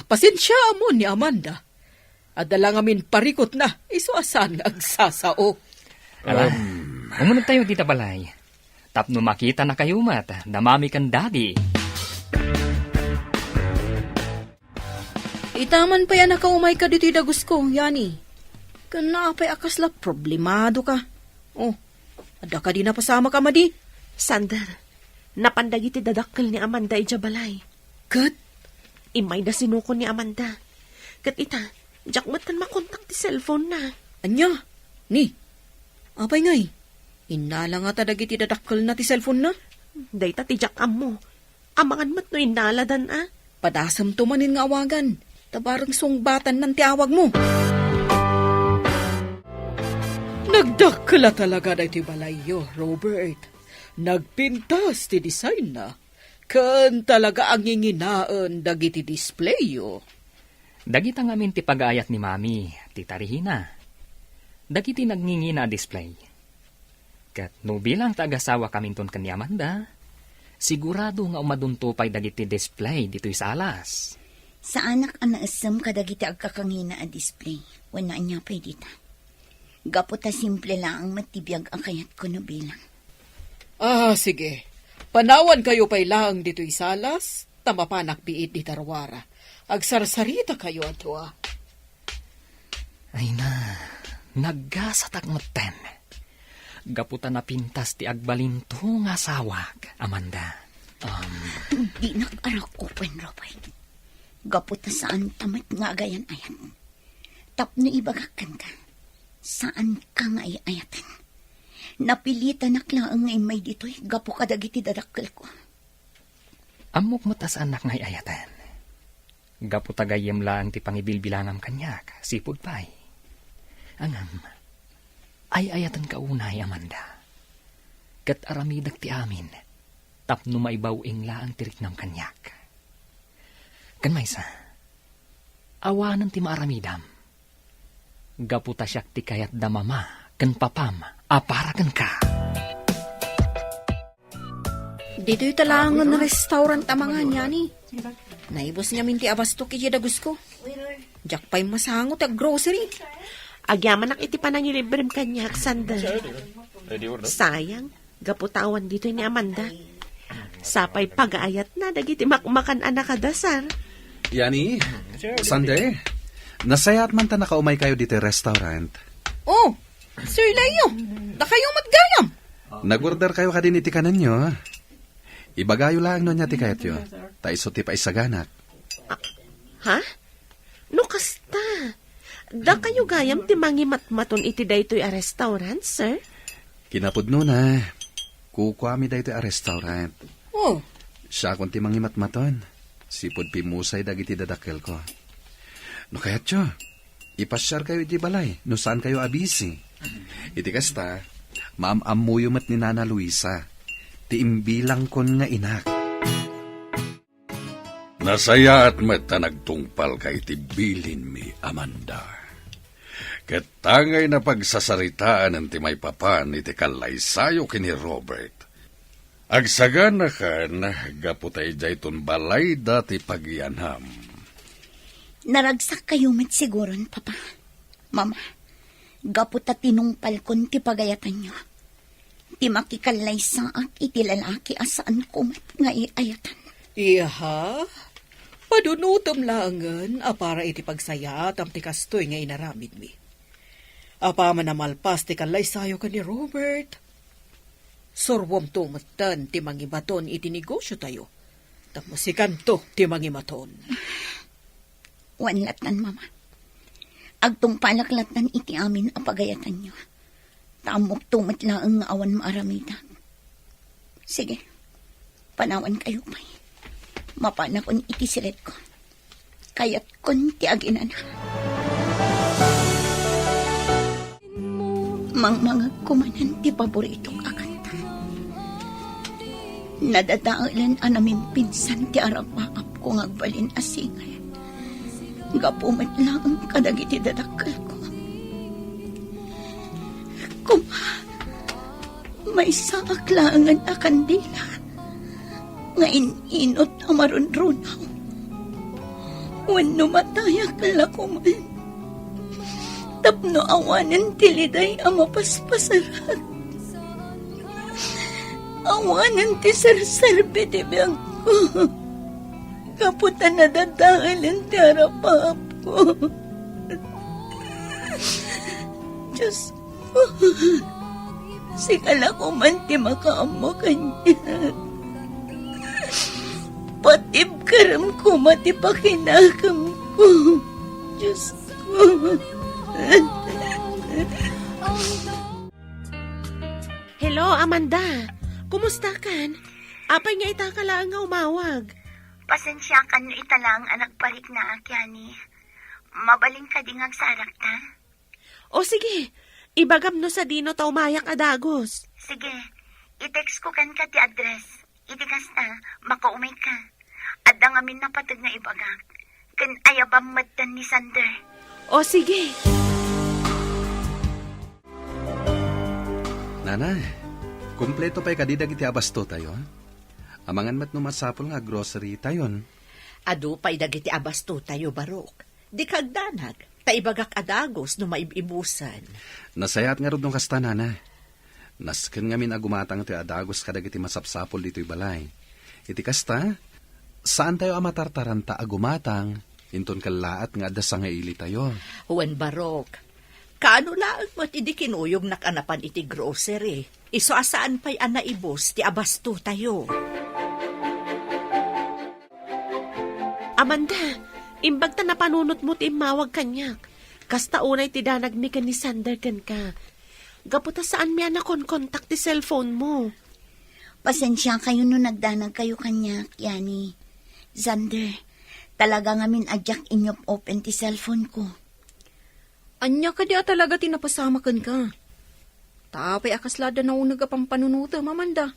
Pasensya mo ni Amanda. Adala ngamin parikot na, isuasan agsasao. Ala, umunod tayo dita balay. Tapno makita na kayo mat, damami kan daddy. Itaman pa yan nakaumay ka dito dagus ko, Yani. Kanapay akasla problemado ka. Oh, ada ka di napasama ka, Madi. Sander, napandagi ti dadakkel ni Amanda ijabalay. Kat? Imay na sinuko ni Amanda. Kat ita, jak matan makontak ti cellphone na. Anya? Ni? Apay ngay? Inala nga ta dagiti dadakkel na ti cellphone na? Dayta ti jak mo. Amangan mat no inaladan Padasam tumanin nga awagan. Tabarang sungbatan ng tiawag mo. Nagdakla talaga na iti balayo, Robert. Nagpintas ti design na. Kan talaga ang nginginaan dagiti displayo. Dagita ngamin ti pag-aayat ni Mami, ti Tarihina. Dagiti nagngingina display. Kat no bilang tagasawa kaminton kan ni Amanda, sigurado nga umaduntupay dagiti display dito'y salas. Sa anak ang naasam kadagiti agkakangina a display. Wala niya pa'y dita. Gaputa simple lang ang matibiyag ang kayat ko na bilang. Sige. Panawan kayo pa'y lang dito'y salas, tamapanak biit di tarwara. Agsarsarita kayo ato Ay na, naggasatak maten. Gaputa na pintas ti agbalinto nga sawag, Amanda. Di nag-arak open, Robert. Gaputa saan tamat nga agayan ayan. Tapno ibagakan ka. Saan ka nga ayatan? Napilitan naklaan ngay may dito'y gapu kadagiti dadakkel ko. Amok matas anak ngay ayatan. Gapu tagayem lang ti pangibilbilangam kanyak, sipod pa'y. Angam, ay ayatan ka unay, Amanda. Kat aramidag ti amin, tapno maibawing laang tiriknam kanyak. Kan maysa, awanan ti maaramidam. Gaputa siyak ti kayat damama, kan papam, aparakan ka. Dito'y talangan na restaurant amangan, Yani. Naibos niya minti abasto kiti dagus ko. Jak pa'y masangot ag grocery. Agyaman iti panangilibrem kanyak, Sander. Sayang, gaputawan dito ni Amanda. Sapay pag-aayat na dagiti makmakan anak kadasar. Yani, Sunday, nasayat man ta nakaumay kayo dito restaurant. Oh, Sir Leo, na kayo matgayam. Nag-order kayo kadin iti kanan nyo. Ibagayo lang no niya ti kayat yun. Taiso ti pa isaganak. Ha? No kasta. Da kayo gayam ti mangimatmaton iti daytoy a restaurant, sir? Kinapudno na. Kukwami daytoy a restaurant. Oh, Siya kung ti mangimatmaton. Sipod pimusay dagiti dadakkel ko. No kayat yo, ipasyar kayo iti balay. No saan kayo abisi. Iti kasta, maam-amuyo mat ni Nana Luisa. Ti imbilang kon nga inak. Nasaya at mata nagtungpal ka iti bilin mi, Amanda. Katangay na pagsasaritaan ng timay papan iti kalaysayo kini Robert. Agsagan na ka na gaputay jayton balay dati pagyanham. Naragsak kayo met siguron, Papa. Mama, gaputa tinungpal kon ti pagayatan nyo. Ti makikalay saak iti lalaki asaan kumat nga iayatan. Iha? Padunutom langan, para iti pagsaya tam ti kastoy nga inaramid mi. Apa man namalpas ti kalay sayo ka ni Robert. Sorwom tumatan ti mangibaton iti negosyo tayo. Tapos ikanto ti mangimaton. Wanlatan, Mama. Agtong palaklatan iti amin apagayatan nyo. Tamok tumat lang nga awan maaramitan. Sige, panawan kayo pa'y. Mapana kon iti silet ko. Kayat kon ti aginan. Mga kumanan ti paboritong akanta. Nadadaalan anamin pinsan ti arapaap ko ngagbalin asingay. Gapumat lang ang kadagiti dadakal ko. May saaklangan a kandila. Ngayon inot ang marunrunaw. When numatayak lakuman. Tapno awanan tiliday ang mapaspasarat. Awanan ti sarsarbe di biyang ko. Kaputan na dadaalan ti harapap ko. Diyos ko. Sigala ko man ti makaamo kanya. Patib karam ko mati pakinakam ko. Diyos ko. Hello, Amanda. Kumusta kan? Apay nga itakala nga umawag. Pasensya ka no italang anak parik na akyani. Mabaling ka ding agsarak ta? O sige, ibagam no sa dino ta umayak adagos. Sige, i-text ko kan ka ti address. Itikas na, makaumay ka. At dangamin na patag na ibagak. Kan ayabang maddan ni Sander. O sige. Nanay, kumpleto pa'y kadidag iti abasto tayo. Amangan mat numasapol nga grocery tayon. Adu pa'y dagiti abasto tayo, Barok. Di kagdanag, taibagak adagos no maibibusan. Nasayat nga rod nung kasta, nanay. Nasken nga minagumatang iti adagos kadagiti masapsapol dito'y balay. Iti kasta, saan tayo amatartaranta agumatang, inton kalaat nga adasa nga ili tayo. Huwan, Barok, kaano laang mo't idi kinuyog nakanapan iti grocery. Iso asaan pa'y anaibos ti abasto tayo. Amanda, imbag ta napanunot mo ti mawag kanyak. Kasta unay ti danag mi kan ni Sander kan ka. Gaputa saan mi anakon kontak ti cellphone mo. Pasensya kayo no nagdanag kayo kanya, Yani. Zander, talaga ngamin adyak inyop open ti cellphone ko. Anya ka di talaga tinapasamakan ka. Tapay akaslada na unag apang panunuta, Amanda.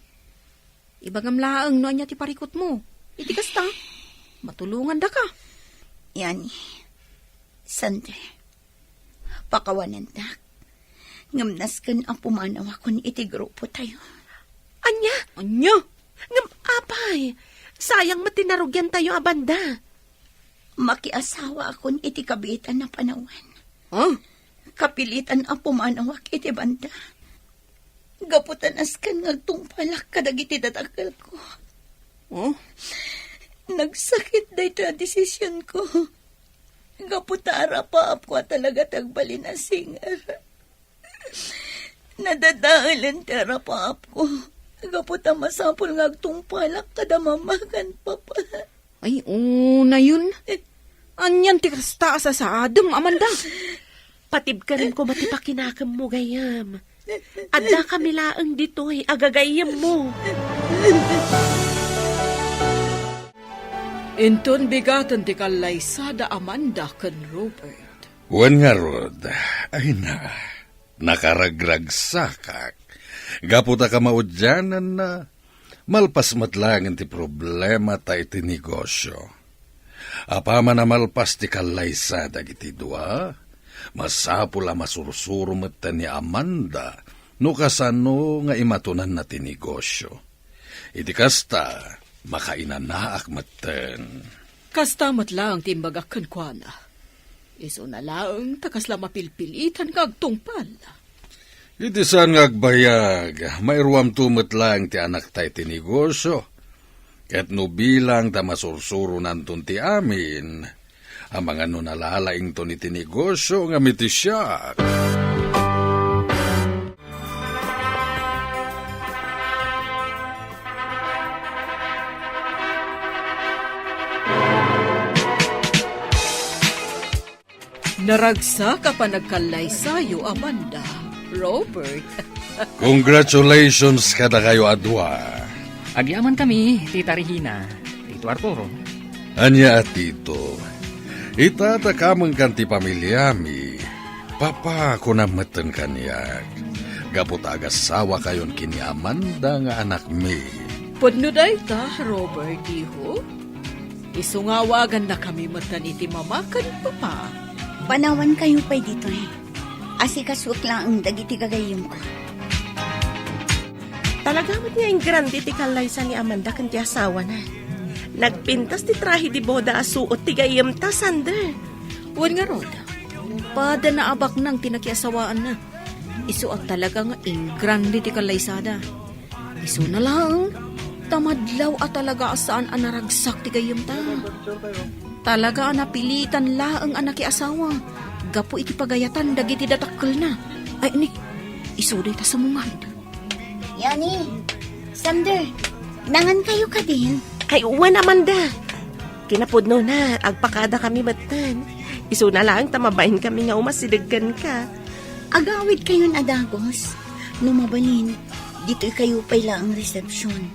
Ibagam laang no anya ti parikot mo. Itikas ta. Matulungan da ka. Yani, Sander, pakawanan tak. Ngamnas kan ang pumanaw akon iti grupo tayo. Anya? Anya? Ngam apay. Sayang matinarugyan tayo, Amanda. Makiasawa akon iti kabitan na panawan. Huh? Kapilitan ang pumanawak iti banda. Gaputan askan ngagtungpalak kadagiti datakal ko. Oh? Nagsakit na ito ang desisyon ko. Gaputara pa ako talaga tagbalin na singar. Nadadaalan tara pa ako. Gaputa masapol ngagtungpalak kada mamagan pa pa. Ay, na yun. Anyan ti kasta sa adem, Amanda. Patib ka rin ko matipakinakam mo gayam. Adda kami laang dito'y agagayam mo. Inton bigatan ti kalay sada Amanda kan Robert. Wan nga rod, ay na, nakaragragsakak. Gaputa ka maudyanan na, malpas matlangan ti problema ta iti negosyo. Apama na malpas ti kalay sada iti dua, masapula masursuro mata ni Amanda, no kasano nga imatunan na ti negosyo. Iti kasta, makainanaak maten. Kastamat lang timbaga kan kuana. Iso na lang takasla mapilpilitan kag tungpal. Iti saan ngagbayag, mayruam tumot lang ti anak tay ti negosyo. Ket no bilang ta masursuro nantun ti amin, ang mga nalalaing to ni ti negosyo nga miti siya. Naragsa ka pa nagkalay sayo, Amanda. Robert. Congratulations kada kayo adwa. Agyaman kami, Tita Regina, Tito Arturo. Anya at tito, itatakamang kan ti pamilyami, papa ko na matan kanyak. Gapot agasawa kayon kini Amanda nga anak mi. Pudno day ta, Robert, iho. Isungawagan na kami matan iti mamakan papa. Panawan kayo pa dito eh. Asikaswak lang ang dagiti kagayong ko. Talaga mo't nga yung grande ti kalaysa ni Amanda kan ti asawa na. Nagpintas ti trahi di boda asuot ti gayam ta, Sander. Wan nga, Rod. Pada na abak nang tinakiasawaan na. Isu at talaga nga grande ti kalaysada. Isu na lang. Tamadlaw at talaga saan ang naragsak ti gayam ta. Talaga napilitan laang anak asawa. Gapo iti pagayatan dagiti datakkel na. Ay ni, isuday ta sa mungad. Yani, Sander, nangan kayo ka din. Ay, uwan, Amanda. Kinapudno na, agpakada kami batan. Isu na lang, tamabahin kami nga umasidaggan ka. Agawid kayo na dagos. Numabalin, dito kayo pa lang ang resepsyon.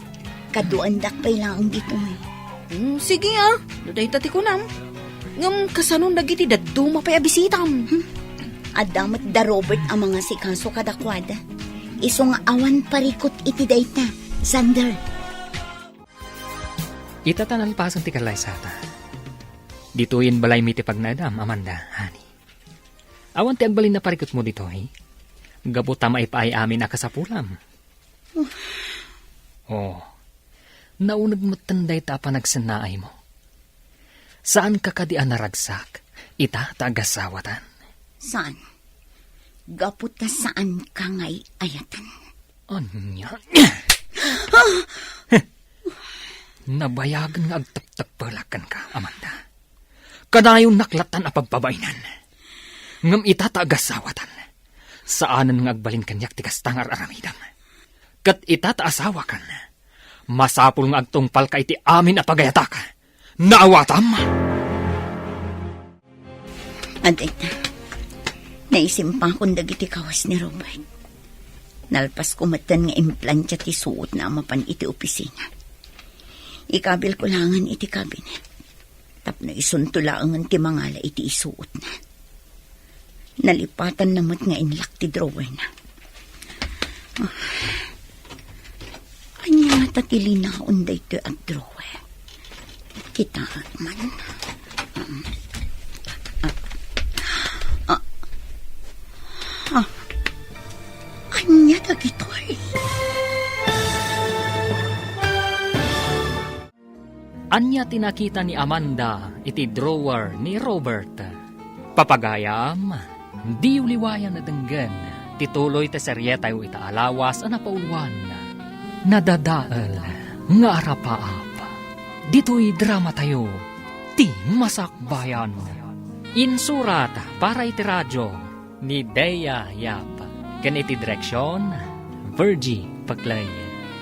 Kaduandak pa lang dito eh. Sige Nuday tati ko nam. Ngam kasanon dagiti daduma pa abisitam. Adamat da Robert ang mga sikaso kadakwada. Iso nga awan parikot iti dayta, Sander. Itatanalpasan ti kalaysata. Dituin balay mi ti pagnadam, Amanda, honey. Awan ti agbalin na parikot mo dito, eh. Gabot tama ipaay amin akasapulam. Naunag mo tanday ta pa nagsanaay mo. Saan ka kadian naragsak? Ita tagasawatan. Saan? Gapot na saan ka ngay ayatan? Anya? Nabayagan nga agtagtagpalakan ka, Amanda. Kanayon naklatan a pagpabainan. Ngam ita tagasawatan. Saanan nga agbalin kanyak tikas tangar aramidam. Kat ita taasawakan. Masapul nga agtungpal ka iti amin a pagayata ka. Naawatam! Aday na. Naisimpang kong dagiti kawas ni Robert. Nalpas kumatan nga implantya ti suot na amapan iti opisina. Ikabil ko langan iti kabinet. Tapno isuntulaangan ti mangala iti isuot na. Nalipatan namot nga inlak ti drawer na. Anya tatilinaon da ito at drawer. Kita man. Anya dagitoy. Anya tinakita ni Amanda iti drawer ni Robert. Papagayam, di uliwayan na denggan. Tituloy ta seryeta ita alawas na pauluan. Nadadaal nga arapaap. Dito'y drama tayo. Ti Masakbayan. Insurat para iti radyo ni Dea Yap. Kan iti direksyon, Virgie Paclay.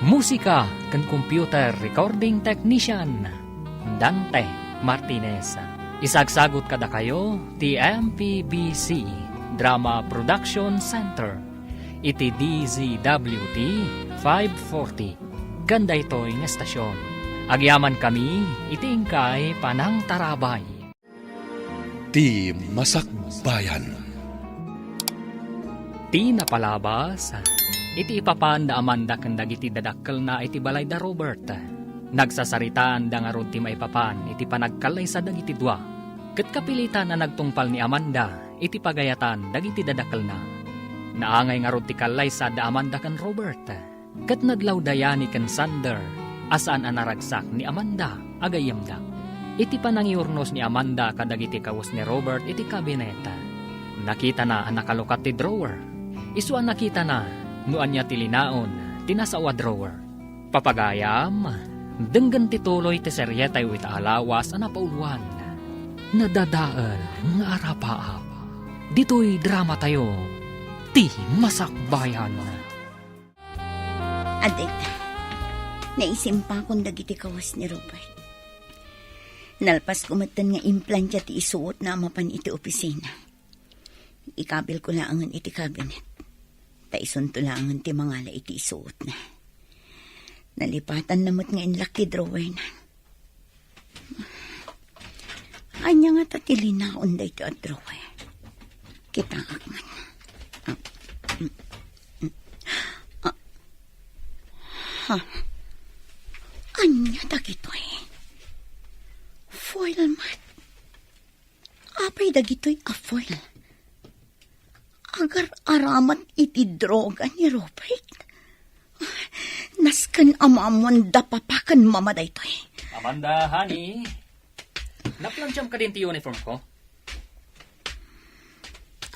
Musika kan computer recording technician, Dante Martinez. Isagsagot kada kayo, ti MPBC Drama Production Center. Iti DZWT 540. Ganda ito'y nga estasyon. Agyaman kami, iti ingkay Panang Tarabay. Ti Masakbayan. Ti napalabas, iti ipapan da Amanda kandag iti dadakkel na iti balay da Robert. Nagsasaritaan da nga ron ti maipapan, iti panagkalay sa dagiti dua. Ket kapilitan na nagtungpal ni Amanda, iti pagayatan dagiti dadakkel na. Naangay nga ron ti kalay sa da Amanda kan Robert. Ket nadlaw dayani kan Sander, asaan ang naragsak ni Amanda agayam da. Iti panangiurnos ni Amanda kadagiti kawos ni Robert iti kabineta. Nakita na ang nakalukat ti drawer. Isuan nakita na nuan niya tilinaon tinasawa drawer. Papagayam, denggan tituloy ti seryetay wit alawas ang napauluan. Nadadaal nga arapaap. Dito'y drama tayo. Ti masakbayan. Adik, naisimpa kong dagiti kawas ni Robert. Nalpas kumatan nga implantya ti isuot na mapan iti opisina. Ikabil ko laangan iti cabinet. Taison to laangan ti mangala iti isuot na. Nalipatan namot nga inlaki drawer na. Anya nga tatilinaon da ito at drawer. Kita akman. Anya dagitoy. Foil mat. Apay dagitoy a foil. Agar aramat iti droga ni Robert. Nasken amamon da papakan mama daytoy. Amanda, honey. Naplansyam ka din ti uniform ko?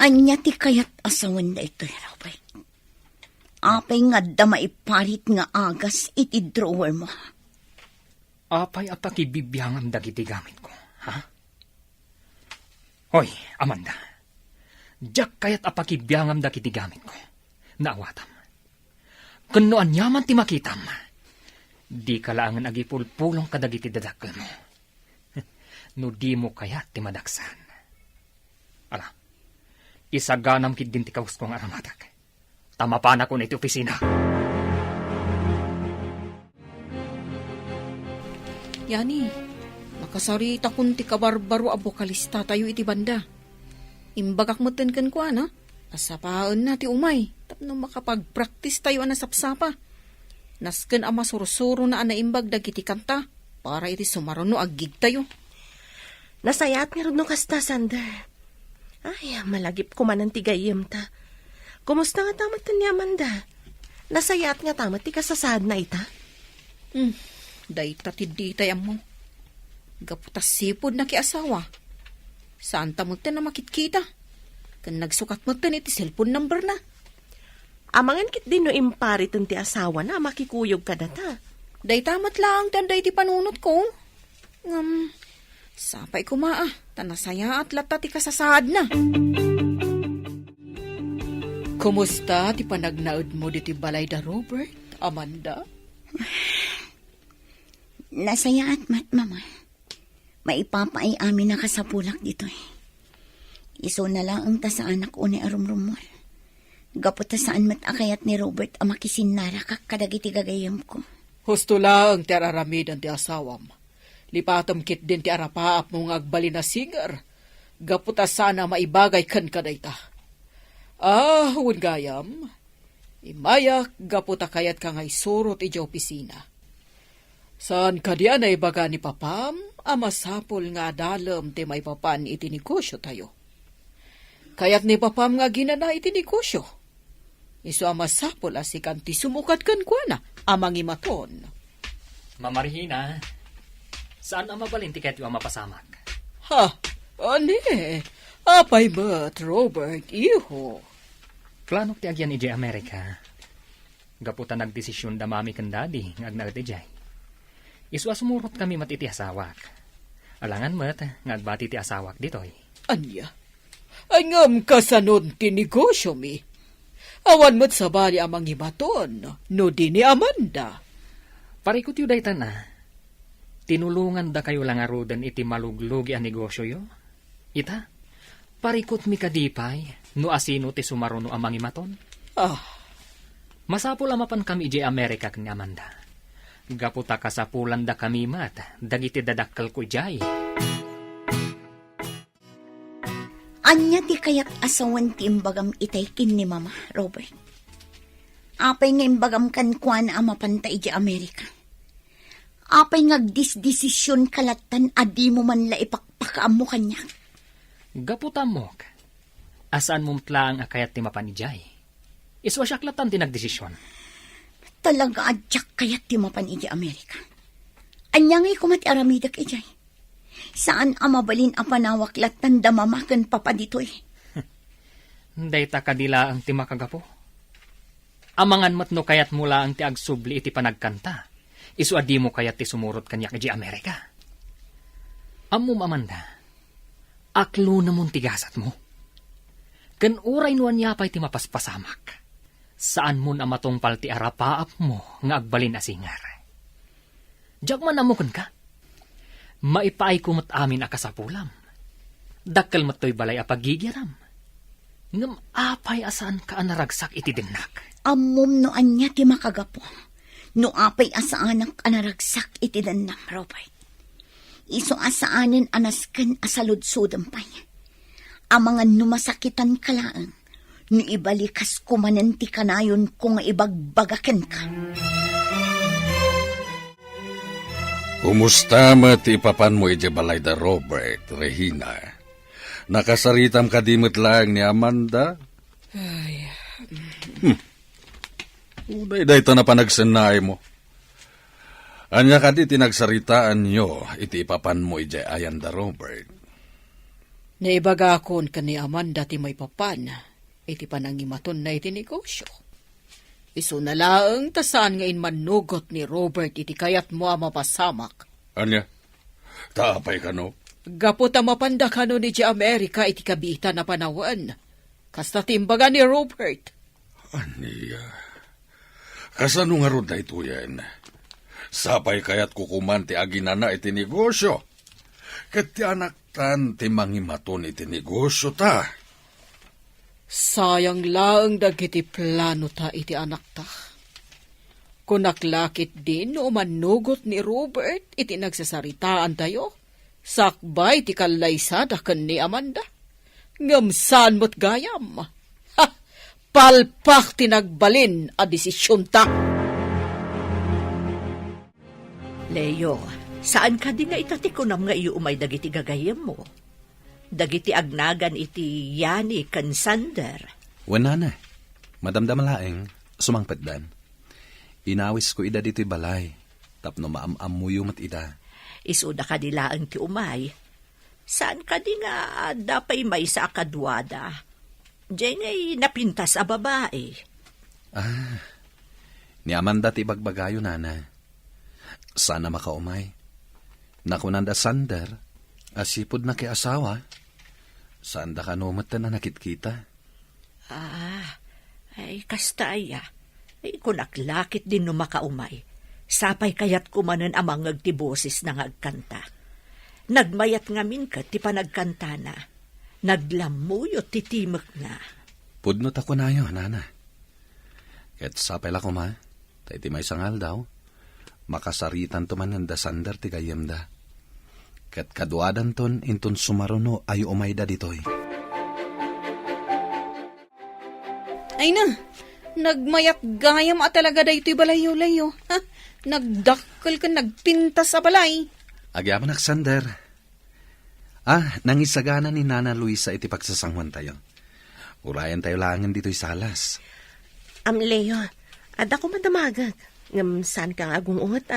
Anya ti kayat asawan daytoy, Robert. Apay nga da maiparit nga agas iti drawer mo. Apay apakibibiyangam dagiti gamit ko, ha? Hoy, Amanda. Diyak kayat apakibiyangam dagiti gamit ko. Naawatam. Kunoan yaman ti makitam. Di kalaangan agipulpulong kadagiti dadakkel mo. No di mo kayat ti madaksan. Ala, isaganam kid din ti kaus kong aramatak. Tamapan ako na iti opisina. Yani, makasarita kun ti kabarbaro abokalista tayo iti banda. Imbagak meten ken kwa na, asapaan na ti umay, tapno makapag-practice tayo anasapsapa. Nasken ama surusuro na anaimbag dagiti kanta, para iti sumaruno aggig tayo. Nasayat nga rin no kasta, Sander. Ay, malagip ko man ang tigayim ta. Kumusta nga tamat ni Amanda? Nasayat nga tamat ti kasasad na ita? Dayta ti ditay mo. Gaputas sipod na kiasawa. Saan ta mo na makitkita? Kan nagsukat mo iti cellphone number na. Amangan kit din no imparit ti asawa na makikuyog ka data. Daytamat lang tanday ti panunot ko. Sapay ko maa. Tanasaya at lata ti kasasad na. Kumusta ti panagnaud mo diti balay da Robert, Amanda? Nasaya at mat, mama. Maipapay amin na kasapulak dito eh. Iso na lang ang ta sa anak ko ni arumrumor. Gapot ta saan mat akayat ni Robert ang makisinara kakadagiti gagayam ko. Husto lang ti araramid ang ti asawam. Lipatam kit din ti arapaap mong agbali na singer. Gapot ta sana maibagay kan kadayta. Huwag gayam. Imayak gapot ta kayat ka ngay surot iti opisina. Saan ka diyan ay baga ni papam, amasapol nga dalam ti may papan iti negosyo tayo. Kayat ni papam nga ginana iti negosyo. Isu amasapol asikan ti sumukat kan kwa na, amang imaton. Mamarihina, saan ang mabalin ti kahit yung mapasamak? Ha, ane, apay ba't Robert, iho? Plano ti agyan iti Amerika. Gaputan nagdesisyon da mami kan daddy, ngagnagat ijay. Iswa sumurot kami mat iti asawak. Alangan mat, ngagbati ti asawak ditoy. Anya? Angam kasanod ti negosyo mi. Awan mat sabali amang ibaton, no di ni Amanda. Parikot yu daytan na. Tinulungan da kayo lang arudan iti maluglugi ang negosyo yo. Ita, parikot mi kadipay, no asino ti sumaruno amang imaton. Masapul amapan kami iti Amerika kani Amanda. Gaputa kasapulan da kami mat, dagiti dadakkel ko jay. Anya ti kayak asawan ti imbagam itay kin ni Mama, Robert. Apay nga imbagam kan kuan amapanta iti Amerika. Apay nga desisyon kalatan adi mo man la ipakpakaam mo kanya. Gaputa mo, asaan mong tlaang akayat ti mapanijay? Iswa siyaklatan ti nagdesisyon. Talaga adyak kayat ti mapan iti Amerika. Anya ngay kumati aramidak ijay. Saan amabalin a panawaklat tanda mamakan papa ditoy? Day ta kadila ang ti makagapo. Amangan matno kayat mula ang ti agsubli iti panagkanta. Isu adi mo kayat ti sumurot kanyak iti Amerika. Ammo Amanda, aklo na mong tigasat mo. Kan uray nuan niya pa'y ti mapaspasamak. Saan mo na matungpal ti arapaap mo nga agbalin asingar. Diyak man amukan ka. Maipaay kumot amin akasapulam. Dakkel matoy balay apagigiram. Ngam apay asaan ka anaragsak iti dinnak. Ammom no anya ti makagapo. No apay asaanak anaragsak iti danam, Robert. Iso asaanin anasken asaludsudem pay. Amangan numasakitan kalaang. No ibalikas kumanen ti kanayon kung ibagbagaken ka. Kumusta ti papan mo iti balay da Robert, Regina? Nakasaritam kadimot lang ni Amanda? Uday-day ito na panagsanay mo. Anya ka di tinagsaritaan nyo, iti papan mo iti ayan da Robert. Naibagakon ka ni Amanda ti may papan, iti panangimaton na iti negosyo. Isu na laeng tasaan ngayon manugot ni Robert iti kayat mo mapasamak. Anya? Taapay ka no? Gapot ang mapanda ka no ni Amerika iti kabita na panawan. Kasta timbaga ni Robert. Anya? Kasano nga ron na ito yan? Sapay kayat kukuman ti aginana iti negosyo. Kat ti anak tan ti mangimaton iti negosyo ta. Sayang laeng dagiti plano ta iti anak ta. Kunaklakit din no manugot ni Robert iti nagsasaritaan tayo. Sakbay ti kalaysa daken ni Amanda. Ngamsan mo't gayam. Ha! Palpak tinagbalin a desisyon ta. Leo, saan ka di nga itatikunam nga iyo umay dagiti gagayam mo? Dagiti agnagan iti Yani kan Sander. Wala na. Madamdam laeng, sumangpetdan. Inawis ko ida dito'y balay. Tapno maam-amuyo mat ida. Isuda ka dilaan ti umay. Saan ka di nga dapay may sa akadwada? Diyan ay napintas a babae. Ni Amanda ti bagbagayo nana. Sana makaumay. Nakunanda Sander, asipod na kay asawa. Saan da ka numatan na nakit-kita? Ay kasta aya. Ay kunaklakit din no makaumay. Sapay kayat kumanan amang agtiboses na ngagkanta. Nagmayat ngamin ka ti panagkanta na. Naglamuyot ti timek na. Pudnot ako na yun, nana. Ket sapay la kuma, tayo ti may sangal daw. Makasaritan to man da Sander ti gayem da. Ket kaduadan ton inton sumaruno ay umayda ditoy. Ay na, nagmayat gayam at talaga da ito'y balayo-layo. Ha? Nagdakkel ka, nagpintas sa balay. Agyaman Sander. Nangisagana ni Nana Luisa iti pagsasangwan tayo. Urayan tayo langan dito'y salas. Leo, ada ko madamagag. Ngam saan ka agungungot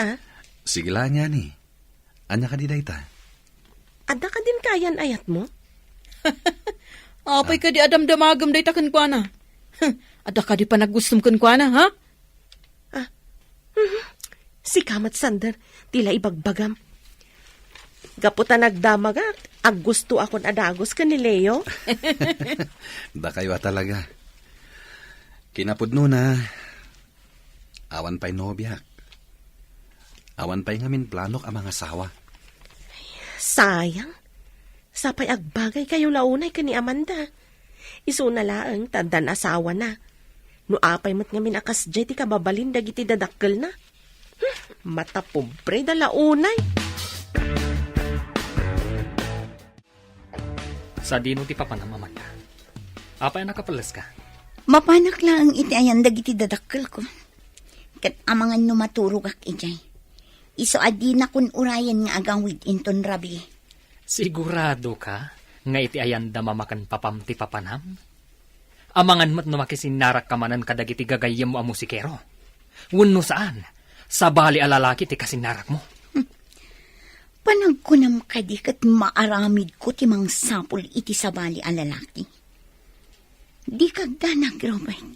Sige lang yan eh. Anya ka di dayta? Ada ka din kayan ayat mo? Apay ka di adamdamagam day takan kwa na. Ada ka di pa naggustom kan kwa na, ha? Si Kamat Sander, tila ibagbagam. Gaputa nagdamaga, ag gusto akon adagos ka ni Leo. Da kayo talaga. Kinapudno na. Awan pa'y nobyak. Awan pa'y ngamin planok ang mga asawa. Sayang. Sapay agbagay kayo launay ka ni Amanda. Isu na laang tandan asawa na. No apay mat ngamin akas jay ti kababalin dagiti dadakkel na. Mata pobre da launay. Sa dino ti papanamaman ka. Apay nakapalas ka. Mapanak lang ang iti ayan dagiti dadakkel ko. Kat amangan no maturog ak ijay. Iso adi na kun urayan nga agang with inton rabi. Sigurado ka nga iti ayanda mamakan papam ti papanam? Amangan mo't no makisinarak kamanan kadagiti gagayem mo a musikero. Wenno saan? Sa bali alalaki ti kasinarak mo. Panagkunam kadi kat maaramid ko timang sapul iti sabali a lalaki. Di kagdanag, Robert.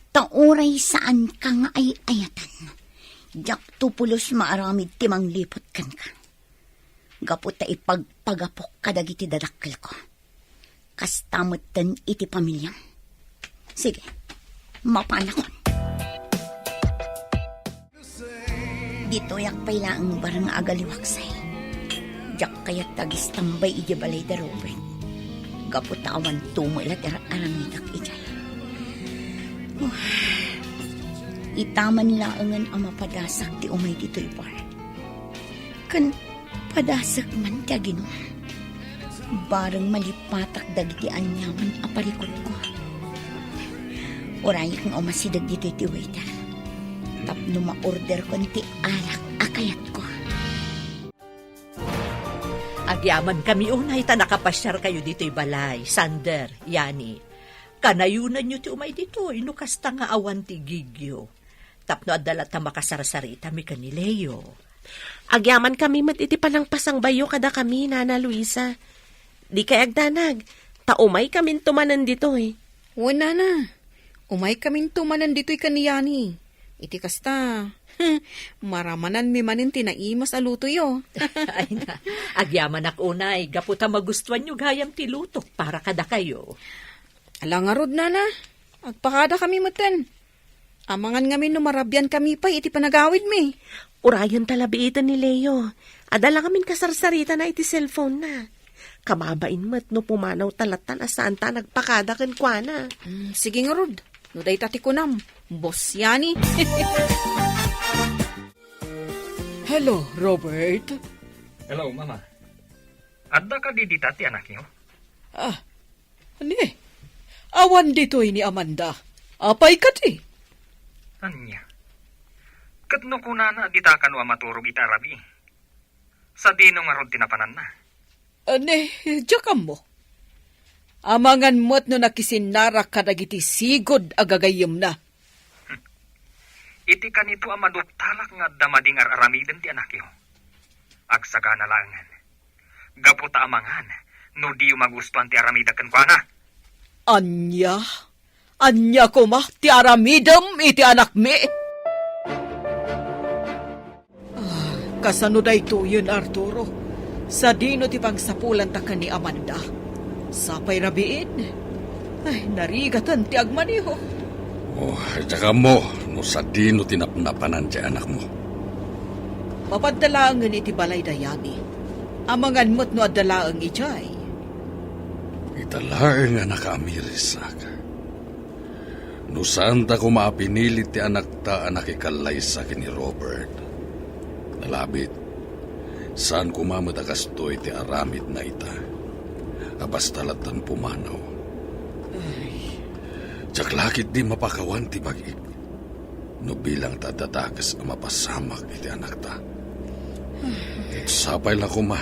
Tauray saan ka nga ay ayatan. Jak tupulos maaramid timang lipot kan ka. Gapot ta ipagpagapok kadagiti dadakkel ko. Kastamutan iti pamilya. Sige, mapanakon. Dito yak pala ang barang agaliwaksay. Jak kayat tagis tambay iti balay da Robert. Gapot ta awan tumulat aramidak ijay. Itaman laangan ang mapadasak ti umay dito ipar. Kan padasak man ti Ginoo. Barang malipatak dagiti anyaman aparikot ko. Oray kong umasidag dito iti waiter. Tapno ma-order ko ti alak akayat ko. Agyaman kami unay ta nakapasyar kayo dito'y balay, Sander, Yani. Kanayunan nyo ti umay dito, inukas ta nga awan ti gigyo. Tapno adala ta makasarasarita mi kanileyo. Agyaman kami mat iti palangpasang bayo kada kami, Nana Luisa. Di kay agdanag, taumay kamin tumanan dito eh. Wala na. Umay kaming tumanan dito'y kaniyani. Iti kasta, maramanan mi manin tinaimas aluto yo. Ay na, agyaman ak unay, gaputa magustuhan nyo gayam ti lutok para kada kayo. Alangarod na na, agpakada kami matan. Amangan ngamin numarabyan kami pa iti panagawid mi. Urayon talabiitan ni Leo. Adala kamin kasarsarita na iti cellphone na. Kamabain mat no pumanaw talatan asaan ta nagpakada ken kuana. Sige nga rod, no day tati kunam, boss Yani. Hello, Robert. Hello, Mama. Adda ka di tati anak niyo? Ani? Awan dito'y ni Amanda. Apay ka ti? Anya? Katno kunana dita ka no maturog ita rabi. Sa dino nga rod tinapanan na. Ani, jakam mo. Amangan mo't no nakisinarak ka dagiti sigod agagayom na. Iti kanito ang maduktalak nga damadingar aramiden ti anak yo. Agsaga na langan. Gaputa amangan, no di magustuhan ti aramidakan kwa na. Anya? Anya ko ma, ti aramidam iti anak mi. Kasano da ito yun, Arturo? Sa dino ti pangsapulan ta ka ni Amanda. Sapay rabiin. Ay, narigatan ti agmaniho. Oh, tsaka mo, no sa dino tinapnapanan ti anak mo. Papadalaangan iti balay dayani. Amangan mo't no adalaang ijay. Italaang nga nakaamirisak. No saan ta kumapinilit ti anak ta anak ikalay sa ni Robert. Nalabit, saan kumamatakas to'y ti aramid na ita. Abastalatan pumanaw. Tsaklakit di mapakawan ti bagik. No bilang tadadakas ang mapasamak iti anak ta. Sapay lang kuma.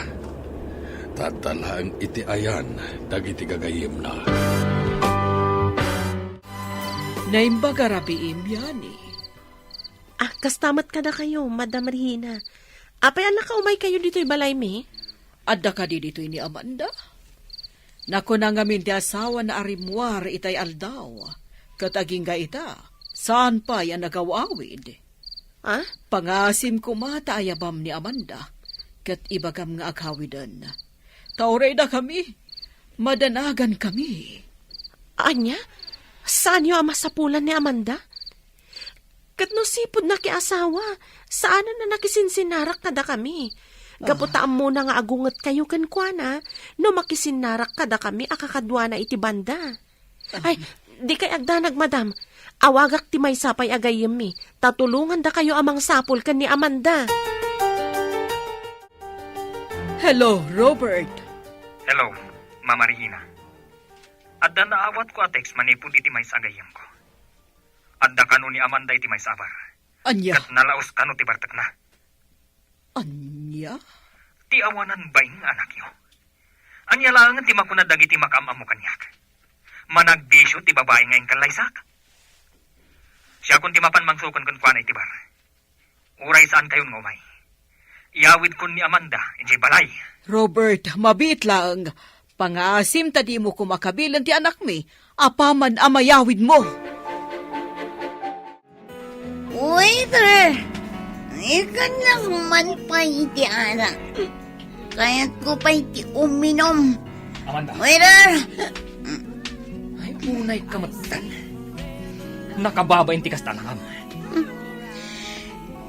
Tatalaan iti ayan, dagiti gagayim na. Naimbaga rabiim yani. Kastamat ka na kayo, Madam Rihina. Apay anak ka umay kayo dito'y balay mi? Adda ka di dito ni Amanda? Naku na ngamin ti asawa na arimwar itay aldaw. Kataging ga ita, saan pa yan nagawawid? Pangasim ko mata ayabam ni Amanda. Kat ibagam nga aghawidan. Tauray na kami. Madanagan kami. Anya? Saan yung amasapulan ni Amanda? Kat no sipod na kiasawa, saan na nakisinsinarak kada kami? Gaputaan mo na nga agungat kayo kankwana, no makisinarak kada kami akakadwa na iti banda. Ay, di kay agdanag, madam. Awagak ti may sapay agayim mi. Tatulungan da kayo amang sapul kan ni Amanda. Hello, Robert. Hello, Mama Regina. Adda naawat ko a text manipod iti may sagayam ko. Adda kano ni Amanda iti may sabar. Anya? Kat nalaos kano ti bartak na. Anya? Ti awanan ba yung anak yo? Anya lang ti makunad dagiti makamam mo kanyak. Managbisyo ti babae ngayon kalaysak. Siya kung ti mapan mangsukon kun kwa na iti bar. Uray saan kayon ngumay. Iyawid ko ni Amanda, iti balay. Robert, mabit lang. Pangasim tadi mo kumakabilan ti anak mi. Apaman amayawid mo. Waiter! Ikan lang man pa iti ara. Kaya't ko pa iti uminom. Amanda. Waiter! Ay, unay kamatan. Nakababa inti kastanangam.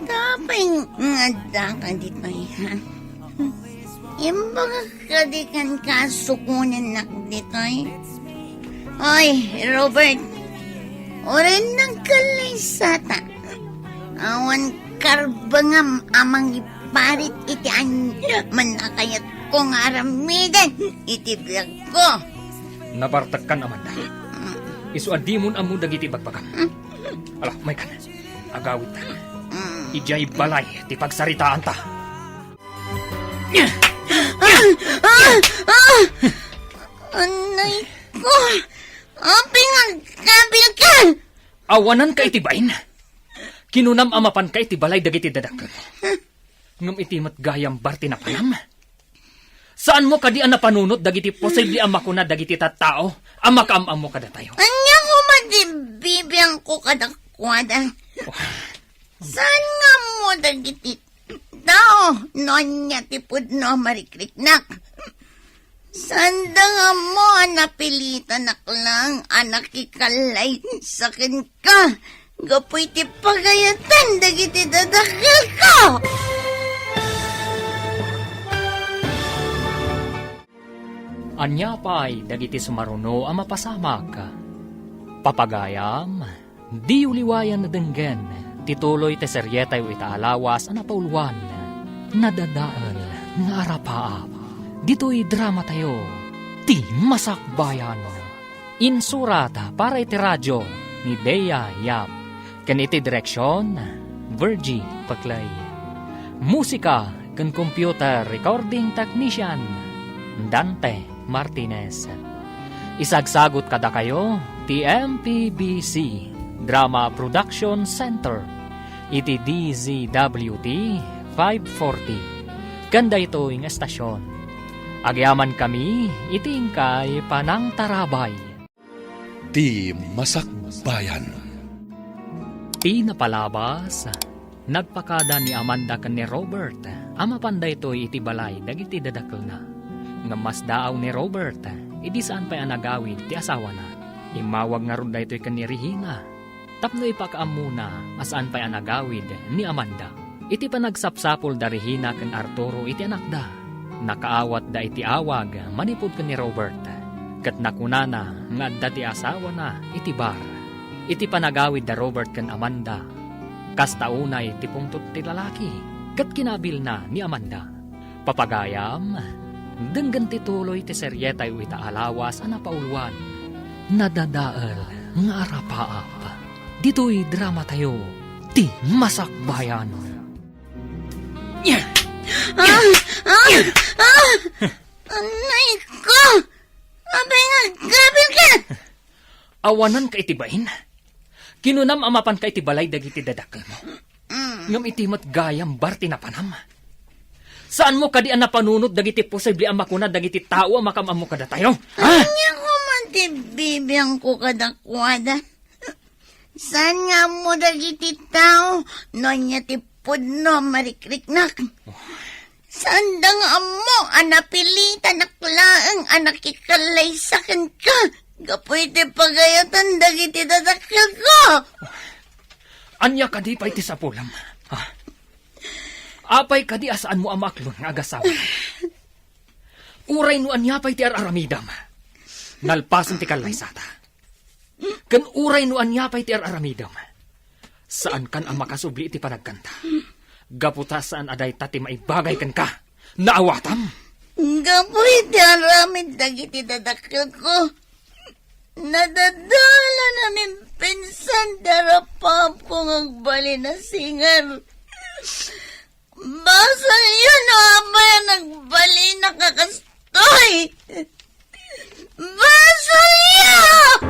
Tapay nga ka dito yan. Imbaga kadikan kasukunan nak dito eh. Oy, Robert. Oren ng kalaysata. Awan karbangam amang iparit iti manakayat kong aramidan iti bilag ko. Nabartag kan, Amanda. Isuadi mo amo dagiti bagbagam. Ala, may kan. Agawid ta. Ijay balay, ti pagsaritaan ta. Anay ko! Pinagkabil ka! Awanan ka itibain. Kinunam amapan ka iti balay dagiti dadakkel. Ngam iti matgayam barti na panam. Saan mo kadi ang napanunot dagiti posible amakuna dagiti tattao amakam mo kada tayo. Anya ko madibibiyang ko kadakwada. Saan nga mo dagiti tao nonya tipod no marikriknak. Sanda nga mo napilitan lang anak ikalay sakin ka. Gapoy ti pagayatan dagiti dadakil ko. Anya pa'y dagiti sumaruno ang mapasamak. Papagayam, di uliwayan na denggen, tituloy te seryetay o itaalawas ang napauluan, nadadaal nga arapaap. Dito'y drama tayo, ti masakbayan. Insurata para iti radyo ni Bea Yap. Kaniti direksyon, Virgie Paclay. Musika kan computer recording technician, Dante Martinez. Isagsagot kada kayo, TMPBC Drama Production Center, iti DZWT 540. Ganda ito yung estasyon. Agyaman kami, itingkay panang tarabay. Ti Masakbayan. Ti napalabas, nagpakada ni Amanda kan ni Robert, ama panday to'y iti balay, dagiti dadakil na. Nga mas daaw ni Robert, idi saan pa'y anagawid, ti asawa na. Imawag nga ron da ito'y kan ni Regina. Tapno ipakaam muna, asaan pa'y anagawid ni Amanda. Iti panagsapsapol da Regina kan Arturo iti anak da. Nakaawat da iti awag, manipod kan ni Robert. Kat nakunana, nga adda ti asawa na, iti bar. Iti panagawid da Robert kan Amanda. Kastaunay ti pungtot ti lalaki, kat kinabil na ni Amanda. Papagayam, denggan ti tuloy ti seryetay o itaalawas ang napauluan. Nadadaal nga arapaap. Dito'y drama tayo, ti masakbayan. Anay ko! Abay nga, gabil ka! Awanan ka itibain. Kinunam amapan ka itibalay dagiti dadakkel mo. Ngam itimat gayam barti na panam. Saan mo kadi ang napanunot dagiti posible ang makuna dagiti tao ang makamamo kada tayo? Anya ko man ti bibiyang ko kadakwada. Saan nga mo dagiti tao nonya ti pudno marikriknak. Saan da nga mo anapilitan naklaang anak ikalay sakin ka. Gapoy ti pagayatan dagiti dadakil ko. Anya kadi pa iti sapulam. Apay kadi asaan mo amaklon nga agasawa. Uray no anya pa'y ti araramidam. Nalpasan ti kalaysata. Kan uray no anya pa'y ti araramidam. Saan kan ang makasubli iti panagkanta? Gaputa saan aday tati maibagay kan ka. Naawatam. Gapoy ti aramid dagiti dadakil ko. Nadadala namin pinsan darapap kong agbali na singar. Basa yun o amay nagbali na kakastoy. Basa yun!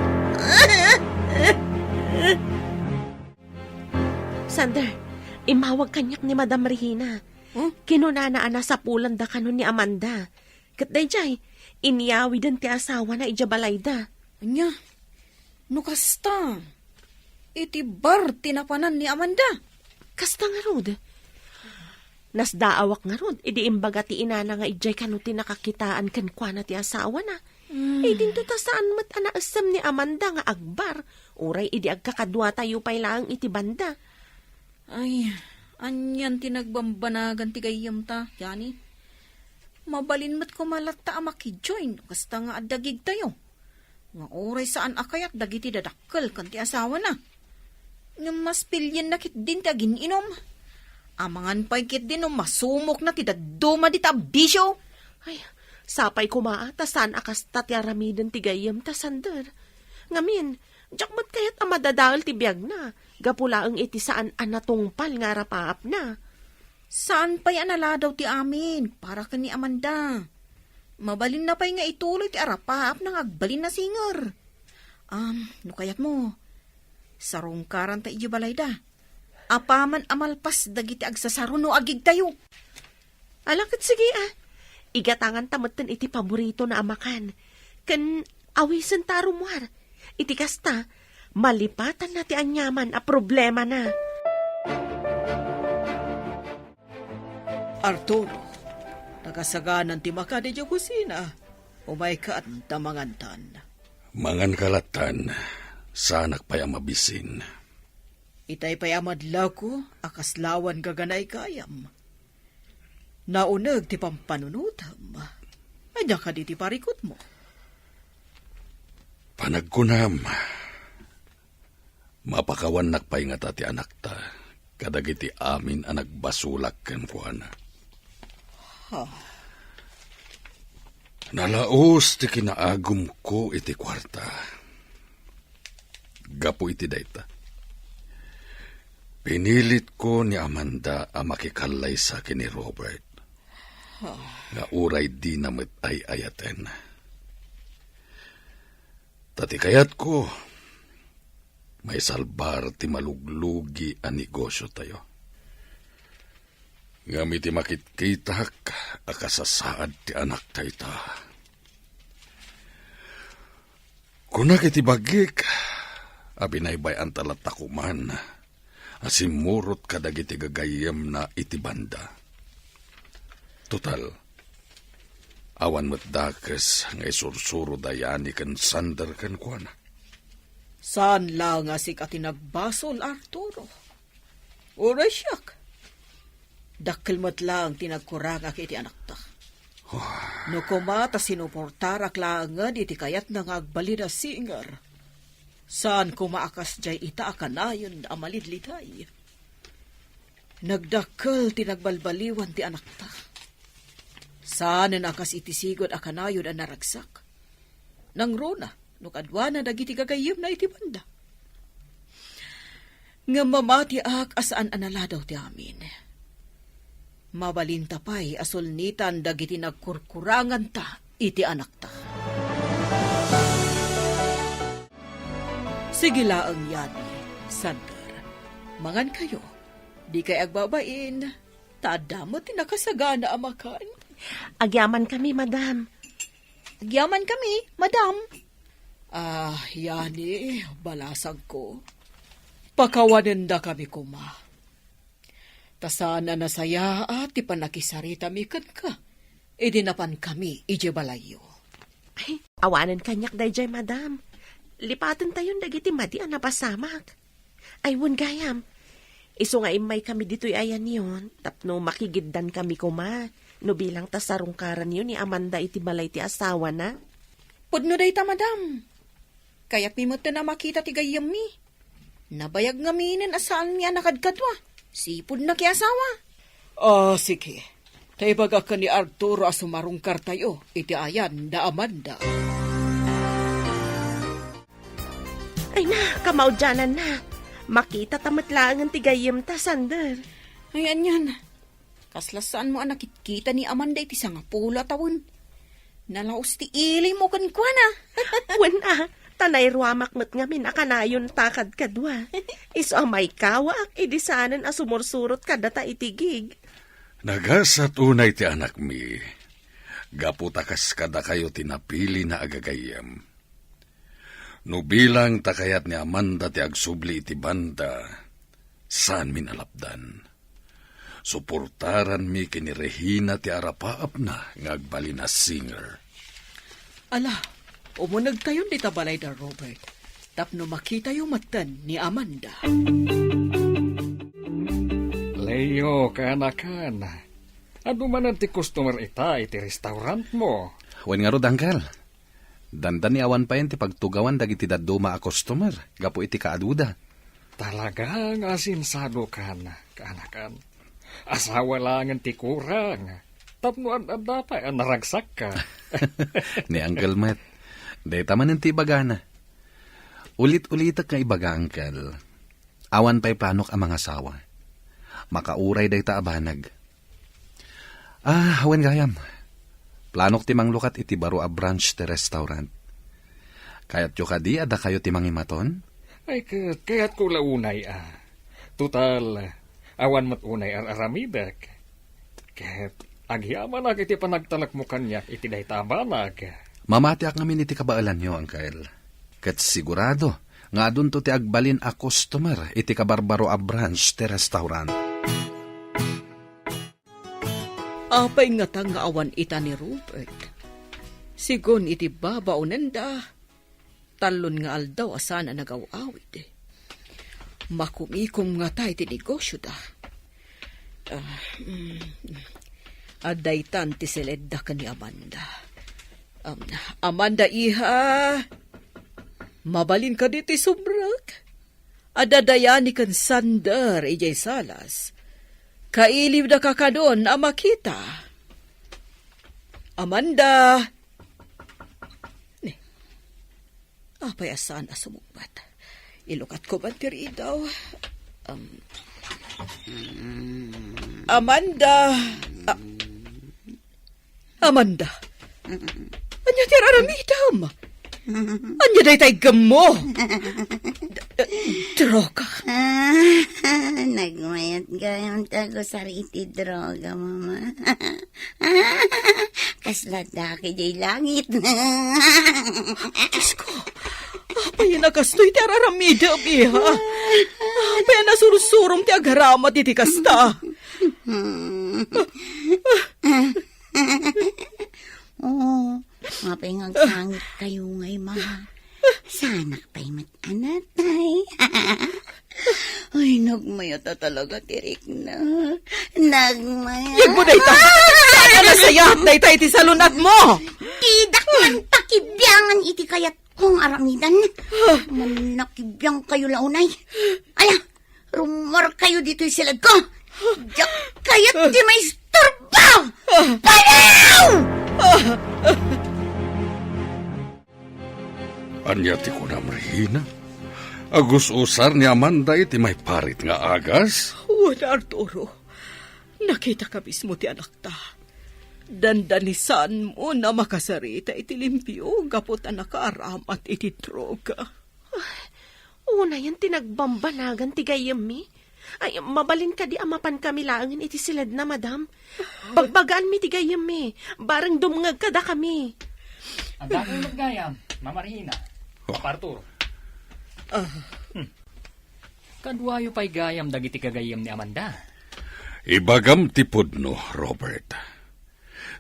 Sander, imawag kanyak ni Madam Regina. Kinunanaan na sa pulan da kanon ni Amanda. Kat dayjay, iniyawi din ti asawa na ijabalay da. Anya, nukasta. Iti bar tinapanan ni Amanda. Kasta nga rod. Nasdaawak nga rod, idi imbaga ti inana nga ijay kano ti nakakitaan kan kwa na ti asawa na. Dinto ta saan mat anaasam ni Amanda nga agbar. Uray idi agkakadwa tayo pay lang iti banda. Ay, anyan tinagbambanagan ti gayam ta, yani. Mabalin mat kumalata makijoin, kasta nga adagig tayo. Nga oray saan akayat dagiti dadakkel kan ti asawa na. Nga mas pilyan na kit din ti agin inom. Amangan pa'y kit din masumok na ti daduma di tabisyo. Ay, sapay kumaa, tasan akas tatyaramidan ti gayam tasander. Ngamin, jakmat kayat amadadal ti biyag na. Gapulaang iti saan anatungpal nga rapaap na. Saan pa'y anala daw ti amin, para ka ni Amanda. Mabalin na pa'y nga ituloy ti arapaap nang agbalin na singer. No kayat mo, sarong karan ta ijibalay da. Apaman amalpas dagiti agsasaro no agig tayo. Alakit sige Igatangan tamutin iti paborito na amakan. Kan awisan tarumwar. Iti kasta, malipatan na ti anyaman a problema na. Arturo, nagasaganan ti makadi di kusina. Umay ka at tamangantan. Mangan kalatan, sanak pa'y mabisin. Itay pa'y amadla ko, akaslawan gaganay kayam. Naunag ti pampanunutam. Anya ka di ti parikot mo. Panagkunam, mapakawan nakpay nga ti anak ta, kadagiti amin ang nagbasulak ken kuana. Nalaos ti kinaagum ko iti kwarta. Gapo iti dayta. Pinilit ko ni Amanda ang makikalay sa akin ni Robert. Nga uray di namit ay ayaten. Tatikayat ko, may salbar ti maluglugi ang negosyo tayo. Ngamit ti makitkitak, akasasaad ti anak tayo ta. Kunak iti bagik, abinaybay ang talatakuman, asimurot kadagiti gagayem na iti banda. Total, awan mo't dakes ngay sursuro dayani kan sander kan kuana. Saan lang nga si katinagbasol, Arturo? Uray siyak. Dakkel mo't lang tinagkurangak iti anak ta. No kumata sinuportarak lang nga iti kayat nga agbalin na singer. Saan kumaakas jay ita akanayon amalidlitay. Nagdakkel tinagbalbaliwan ti anak ta. Saan nakas itisigod akanayon ang naragsak. Nang rona, nukadwa na dagiti gagayim na iti banda. Nga mamati ak asaan analadaw ti amin. Mabalinta pa'y asulnitan dagiti nagkurkurangan ta iti anak ta. Sige laang yani, Sander. Mangan kayo, di kay agbabain, tadamot tinakasagana amakan. Agyaman kami, madam. Agyaman kami, madam. Yani, balasag ko. Pakawanan da kami kuma. Tasana nasaya at ipanakisarita mikan ka. Idinapan kami, ijebalayo. Ay, awanan kanyak dayjay, madam. Lipatan tayon dagiti madi ang napasamak. Ay, wun gayam. Iso nga imay kami dito'y ayan yun. Tapno makigiddan kami kuma. No bilang tasarungkaran yun ni Amanda iti balay ti asawa na. Pudno day ta, madam. Kaya pimot na makita ti gayam mi. Nabayag nga minin asaan niya nakadkadwa. Sipod na ki asawa. Sige. Tay baga ka ni Arturo asumarungkar tayo. Iti ayan da Amanda. Ay na, kamaudyanan na. Makita tamat lang ang tigayam ta, Sander. Ayan yan. Kaslasaan mo ang nakitkita ni Amanda iti nga pula tawon. Nalaos ti ili mo kan kwa na. Wan tanay ruamak met ngamin akanayon takad kadwa. Iso amay kawak, idisanan asumursurot kadata itigig. Nagasat unay ti anak mi, gaputakas kada kayo tinapili na agagayam. No bilang takayat ni Amanda ti agsubli iti banda, saan min alapdan. Suportaran mi kini Regina ti arapaap na ngagbali na singer. Ala, umunag tayo di tabalay da Robert. Tapno makita yung matan ni Amanda. Leo, kanakan. Ano man ang ti customer iti restaurant mo? Wen nga rod, Uncle. Dandan ni awan pa yan ti pagtugawan dagiti daduma a customer. Gapo iti kaaduda. Talagang asinsado ka na, kanakan. Asawa lang ang ti kurang. Tapno ang dapat ang naragsak ka. Ni Uncle Matt. Deta man ti bagana. Ulit-ulitak nga ibaga, Uncle. Awan pa'y planok ang mga asawa. Makauray dayta abanag. Hawan gayam. Planok ti manglukat iti baro a branch ti restaurant. Kayat yo kadi ada kayo ti mangimaton? Ay, kaya't ko launay Total, awan mat unay aramidak. Kaya't agyaman na iti panagtalak mo kanyak iti dayta abanag. Mamati ak ngamin iti kabaalan nyo, Uncle. Kat sigurado, nga dun to ti agbalin a customer iti kabarbaro a branch ti restaurant. Apay nga tang nga awan ita ni Robert. Sigon iti babaunan da. Talon nga aldaw asana nagawawid. Makumikom nga tayo ti negosyo da. Adaytan ti seledda ka ni Amanda. Amanda iha, mabalin ka diti subrak. Adadayani kan sandar ijay salas. Kailib na kakadon a makita. Amanda! Ne, apay asan asumugbat. Ilukat ko ba tiri daw? Amanda! Amanda! Anya ti araramidam? Anya day tay gamo? Droga. Nagmayat gayong tago sa riti droga, mama. Kasladaki jay langit. Diyos ko, apay nakastoy ti araramida, biha. Apay nasurusurom ti agaramat iti kasta. Oo, mapay ngagsangit kayo ngay, mama. Sanak pa'y matanatay. Ay, nagmayata talaga, tirik na. Nagmayata. Yag mo, dayta! Saan na sayat, dayta, iti salunat mo! Tidak man pakibyangan iti kayat kong aramidan. Manakibyan kayo launay. Ala, rumor kayo dito silad ko. Diyak kayat di may istorbo! Palaw! Anya ti kunam Regina? Agus usar ni Amanda iti may parit nga agas? Wala, Arturo. Nakita ka mismo ti anak ta. Dandanisan mo na makasarita iti limpyo gapot na nakaaramat iti droga. Una yan tinagbambanagan ti gayam mi. Ay, mabalin ka di amapan kami laangin iti silad na, madam. Bagbagaan mi ti gayam mi. Barang dumngag kada kami. Ang daming maggayam, Mama Regina. Papa Arturo. Kadwayo pa'y gayam dagiti kagayam ni Amanda. Ibagam tipod no, Robert.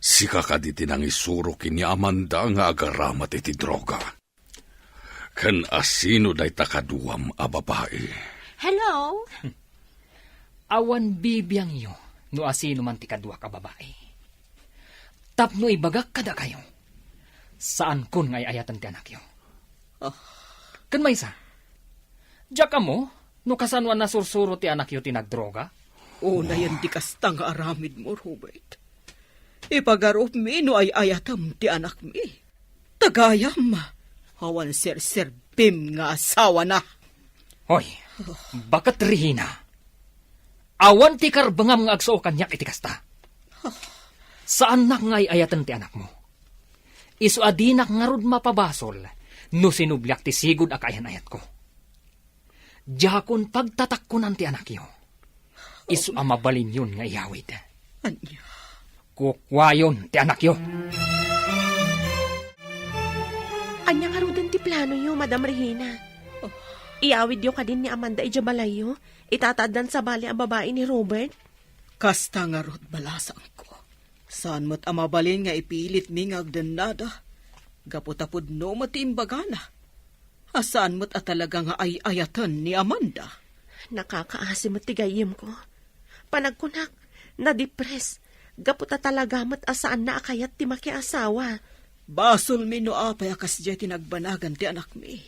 Sika ka di tinang isuro kini Amanda nga agaramat iti droga. Kan asino day takaduam a babae. Hello? Awan bibiyang iyo, no asino man ti kadwa ka babae. Tapno ibagak kada kayo. Saan kun ngay ayatan ti anak yo? Kan may isa? Diyak mo, no kasanwan na sursuro ti anak yo ti nagdroga? Una yan di kasta nga aramid mo, Robert. Ipagarop mi no ay ayatam ti anak mi. Tagayam, hawan ser-serbim nga asawa na. Hoy, bakat Regina? Awan ti karbangam nga agsuo kanyak iti kasta. Saan nak ngay ayatan ti anak mo? Isu adinak nga rod mapabasol, no sinublyak ti sigod akayan ayat ko. Diyakon pagtatakkunan ti anak yo. Isu amabalin yun nga iyawid. Anya. Kukwayon ti anak yo. Anya nga rudan ti plano yo, Madam Regina. Iawid yo ka din ni Amanda ijabalayo. Itatadan sa bali ang babae ni Robert. Kasta nga rod balasang ko. Saan mo't amabalin nga ipilit mi nga agdanada. Gaputapod no matiimbagana. Asaan mo't atalaga nga ay-ayatan ni Amanda. Nakakaasim at tigayim ko. Panagkunak, na-depress. Gaputa talaga mo't asaan na akayat ti makiasawa. Basol mi no apay akas jay tinagbanagan ti anak mi.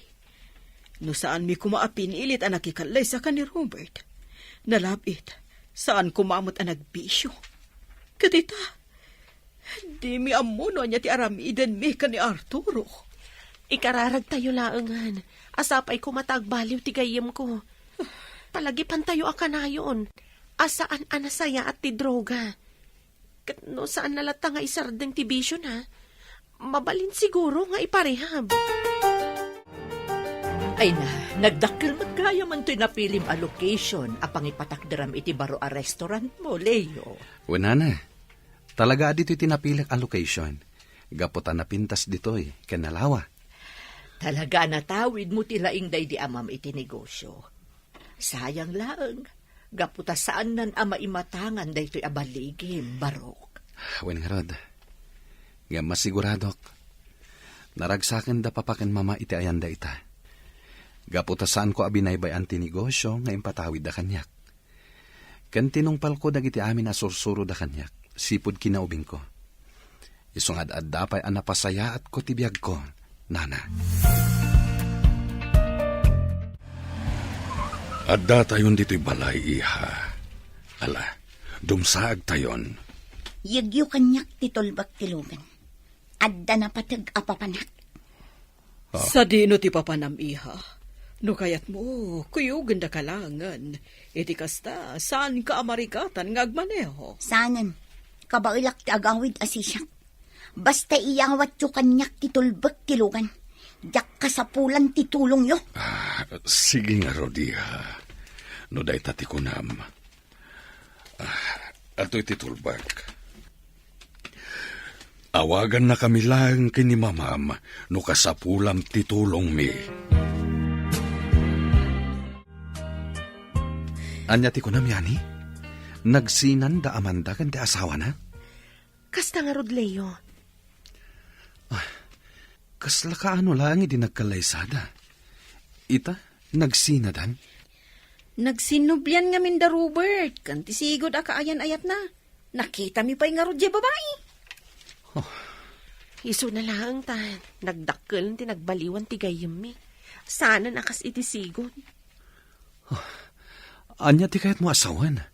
No saan mi kumaapin ilit ang nakikalay sa ka ni Robert. Nalabit, saan kumamot ang nagbisyo. Katita, di mi amuno niya ti aramiden mi ka ni Arturo. Ikararag tayo laangan. Asapay ko matagbaliw ti gayem ko. Palagipan tayo akanayon. Asaan anasaya at ti droga. Kat no saan nalata nga isardeng ti bisyo na. Mabalin siguro nga iparehab. Ay na, nagdakkel magkaya man to'y napilim a location apang ipatakdaram iti baro a restaurant mo, Leo. Wala na. Talaga dito'y tinapilak a location. Gaputan na pintas dito'y kanalawa. Talaga natawid mo tilaing day di amam iti negosyo. Sayang laeng, gaputa saan nan ama imatangan day to'y abaligim, Barok. Wen nga rod. Nga masiguradok. Naragsakin da papakin mama iti ayanda ita. Gaputa saan ko abinaybayan ti negosyo nga impatawid da kanyak. Kan tinungpal ko dagiti amin na sursuro da kanyak. Sipod kinaubing ko. Isungad dapay ang napasaya at ko tibiyag ko, nana. Adda tayon dito'y balay, iha. Ala, dumsaag tayon. Yagyo kanyak titulbak tilugan. Adda na patag apapanak. Sa dino ti papanam iha. No kayat mo, kuyugan da kalangan. Iti kasta, saan ka amarikatan nga agmaneho? Sanan, kabailak ti agawid asisyak. Basta iyawat yu kanyak titulbak tilugan. Yak kasapulan titulong yo. Sige nga, Rodiha. No day tati kunam. Ato'y titulbak. Awagan na kami lang kini mamam no kasapulam titulong mi. Anya ti kunam yani? Nagsinan da Amanda kan ti asawa na? Kasta nga rod, Leo. Kasla ka ano lang di nagkalaysada. Ita, nagsinadan? Nagsinubyan nga min da Robert. Kanti sigod akaayan-ayat na. Nakita mi pa'y nga rodya babae. Iso na lang ta. Nagdakkel ti nagbaliwan ti gayem mi. Sana nakas iti sigod. Anya ti kayat mo asawan?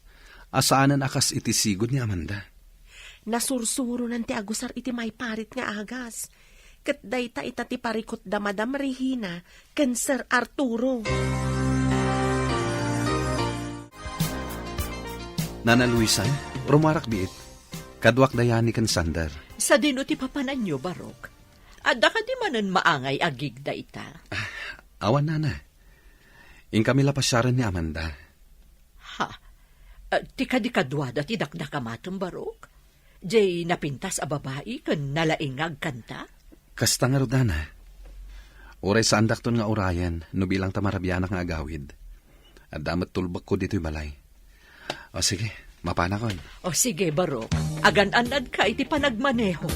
Asaanan akas iti sigod ni Amanda? Nasursuro nan ti agusar iti may parit nga agas. Kat dayta itati parikot da Madam Regina ken Sir Arturo. Nana Luisa, rumarak biit. Kadwak dayani ken Sander. Sa dino ti papanan nyo, Barok. Adda ka di manan maangay agig da ita. Awan nana. In kami lapasyaran ni Amanda. Ha? Ti kadikadwada ti dakdakamatom, Barok? Jay napintas a babae ken nalaingag kanta? Kasta nga rodana. Uray sa andak ton nga urayan, no bilang tamarabyanak nga agawid. At damat tulbak ko dito'y balay. O sige, mapanakon. O sige, Barok. Agan-anad ka iti panagmaneho.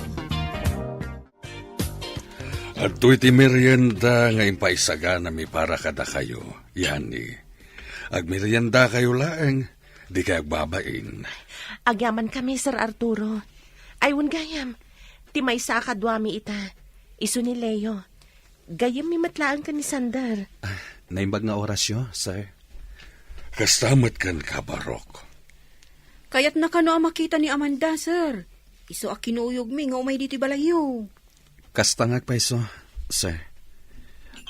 At iti merienda nga impaisaga na mi para kada kayo. Yani, agmerienda kayo laeng, di kayo agbabain. Agyaman kami, Sir Arturo. Aywan gayam. Ti may sa kadwami ita. Iso ni Leo. Gayam mi matlaan ka ni Sander. Naimbag nga orasyo, sir. Kastamat kan ka, Barok. Kaya't nakano ang makita ni Amanda, sir. Iso a kinuyog mi nga umay dito balayo. Kastangag pa iso, sir.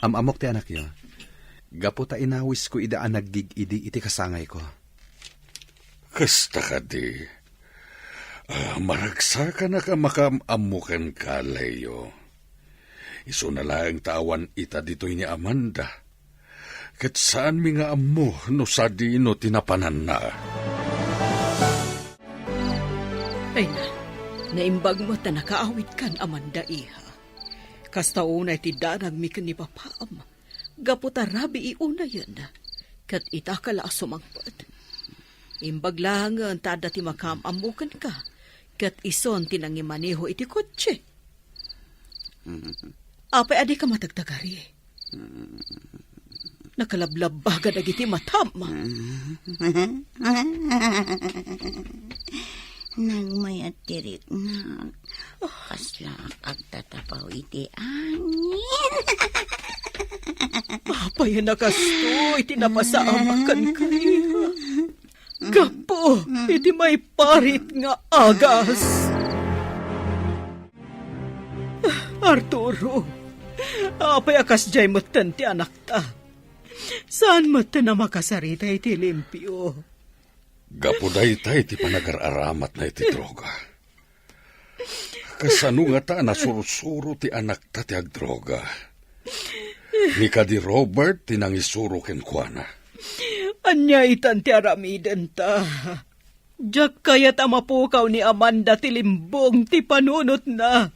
Amok ti anak yo. Gaputa inawis ko idaan naggig-idi iti kasangay ko. Kasta ka di. Maragsa ka na ka makamamukan ka, Leo. Iso na lang tawan ita dito'y ni Amanda. Kat saan mi nga amo no sa dino tinapanan na. Ay na, naimbag mo ta nakaawit kan Amanda iha. Kasta unay ti danag mi ni papaam. Gaputa rabi iuna yan. Kat ita kala sumangpad. Imbag lang ang tada ti makamamukan ka. Kat ison tinangimaneho iti kotse. Apay adi ka matagtagari. Nakalablab baga dagiti matama. Nagmayat tirik na. Kasla agtatapaw iti angin. Apay nakasto, iti napasamakan kayo. Gapo, iti may parit nga agas. Arturo, apay akas jay matan ti anak ta. Saan matan na makasarita iti limpyo? Gapuday tayo ti panagar-aramat na iti droga. Kasano nga ta nasursuro ti anak ta ti agdroga. Ni kadi Robert tinangisuro ken kuana. Anya itan ti aramiden ta. Diyak kayat amapukaw ni Amanda ti limbong ti panunot na.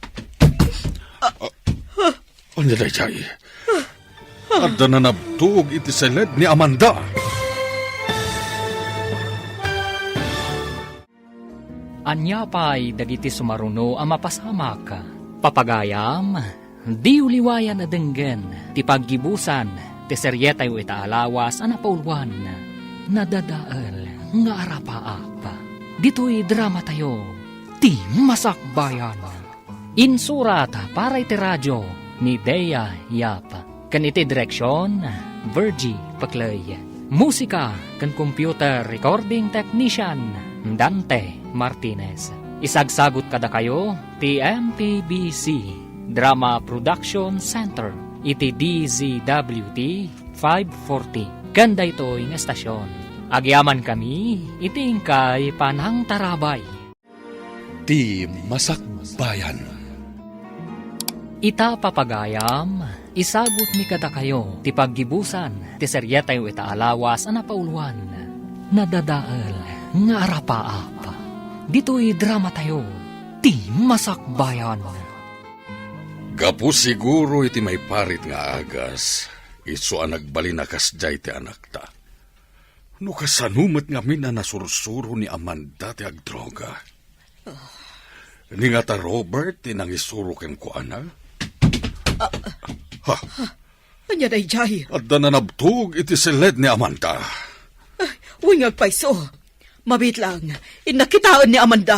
Anya day jay? Adda na nabtuog iti seled ni Amanda. Anya pa'y dagiti sumaruno ang mapasamak. Papagayam, di uliwayan na denggen, ti paggibusan, ti seryetay ita alawas ang napaulwan, nadadaal nga arapaap. Dito'y drama tayo, ti masakbayan. Insurat para iti radyo ni Dea Yap. Kan iti direksyon, Virgie Paclay. Musika kan computer recording technician, Dante Martinez. Isagsagot kada kayo, TMPBC Drama Production Center, iti DZWT 540. Ganda ito'y nga estasyon. Agyaman kami, itingkay Panang Tarabay. Ti Masakbayan. Ita papagayam, isagot mi kada kayo, ti paggibusan, ti seryetay ita alawas ang napauluan, nadadaal nga arapaap. Dito'y drama tayo, ti masakbayan. Gapu siguro iti may parit nga agas, iso ang nagbalinakas jay ti anak ta. No kasanumat nga min na nasursuro ni Amanda ti agdroga. Ni nga ta Robert tinangisuro ken kuana. Anya day jay? Adda na nabtug iti seled ni Amanda. Wingag paiso. Mabit lang, inakitaan ni Amanda.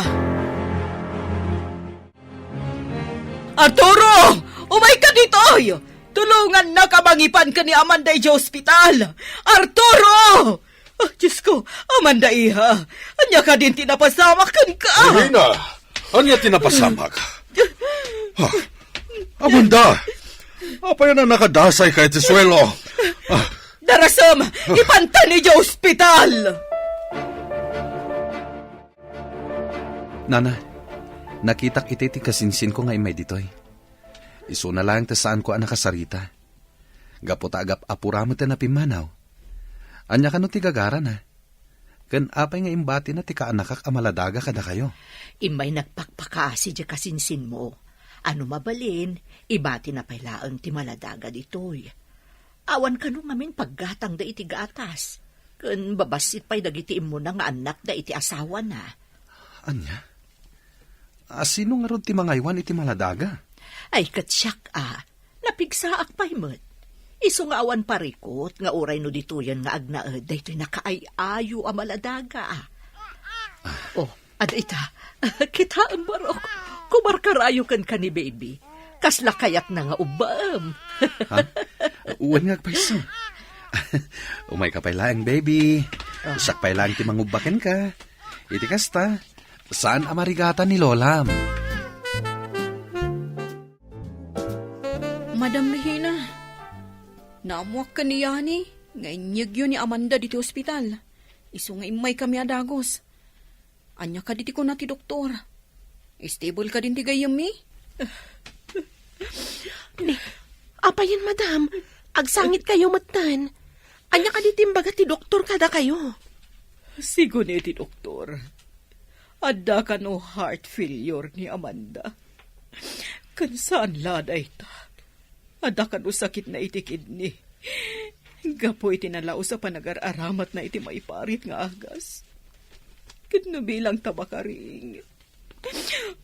Arturo! Umay ka dito! Tulungan na kabangipan ka ni Amanda sa ospital! Arturo! Oh, Diyos ko, Amanda iha, anya ka din tinapasamakan ka! Regina! Anya tinapasamak? Amanda! Apa yan na nakadasay kay Tisuelo? Darasam! Ipanta ni sa ospital! Nana, nakitak iti ti kasinsin ko nga imay ditoy. Iso na lang ta saan ko ang nakasarita. Gaputa agap apuramo ta na pimanaw. Anya ka no ti gagara na. Kan apay nga imbati na ti kaanakak amaladaga kada kayo. Imay nagpakpakasi di kasinsin mo. Ano mabalin, ibati na pailaan ti maladaga ditoy. Awan ka nung amin paggatang da iti gatas. Kan babasit pa'y dagiti mo na nga anak da iti asawa na. Anya? Sino nga ron ti mangaywan iti maladaga? Ay katsyak napigsaak pa'y met. Iso nga awan parikot, nga uray no dito yan nga agnaed, daytoy nakaayayo a maladaga Oh, ada ita, kita ang barok, kumarkarayo kan ka ni baby. Kasla kayat na nga ubam. Ha? Uwan nga paiso. Umay ka pay lang, baby. Usak pay lang ti mangubaken ka. Iti kasta, saan amarigata ni Lola? Madam Regina, naamuak ka ni Yani, ngainyag yun ni Amanda dito ospital. Iso nga imay kami adagos. Anya ka diti ko na ti doktor. Stable ka din ti gayam mi? Apayan, madam. Agsangit kayo matan. Anya ka ditimbaga ti doktor kada kayo. Sigo ni ti doktor. Adda ka no heart failure ni Amanda. Kansaan laday ta. Adda ka no sakit na iti kidney. Gapo iti nalao sa panagar-aramat na iti maiparit nga agas. Kidno bilang tabakaring.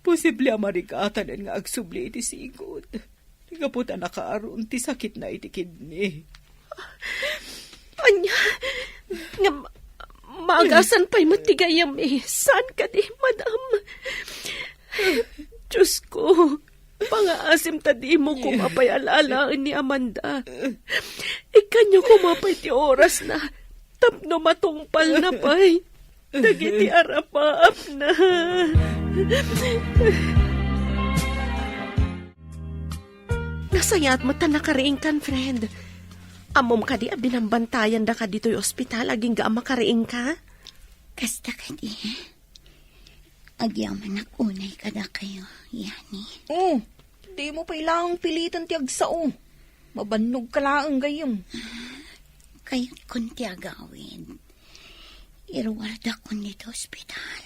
Posible amarikatan nga agsubli iti sigod. Gapo ta nakaaron ti sakit na iti kidney. Anya, nga maagasan pa'y matigayam eh. Saan ka di, madam? Diyos ko, pangaasim ta di mo kumapay alalaan ni Amanda. Ikanyo kumapay ti oras na tapno matungpal na pa'y. Dagiti arapaap na. Nasayat mo ta nakariing kan, friend. Amom ka di binambantayan da ka dito'y ospital, aging ga makariing ka? Kasta ka di. Agyaman nakunay ka na kayo, Yani. Di mo pa ilang pilitan ti agsao. Mabannog ka laang gayam. Kaya kunti agawin. Irwarda ko nito ospital.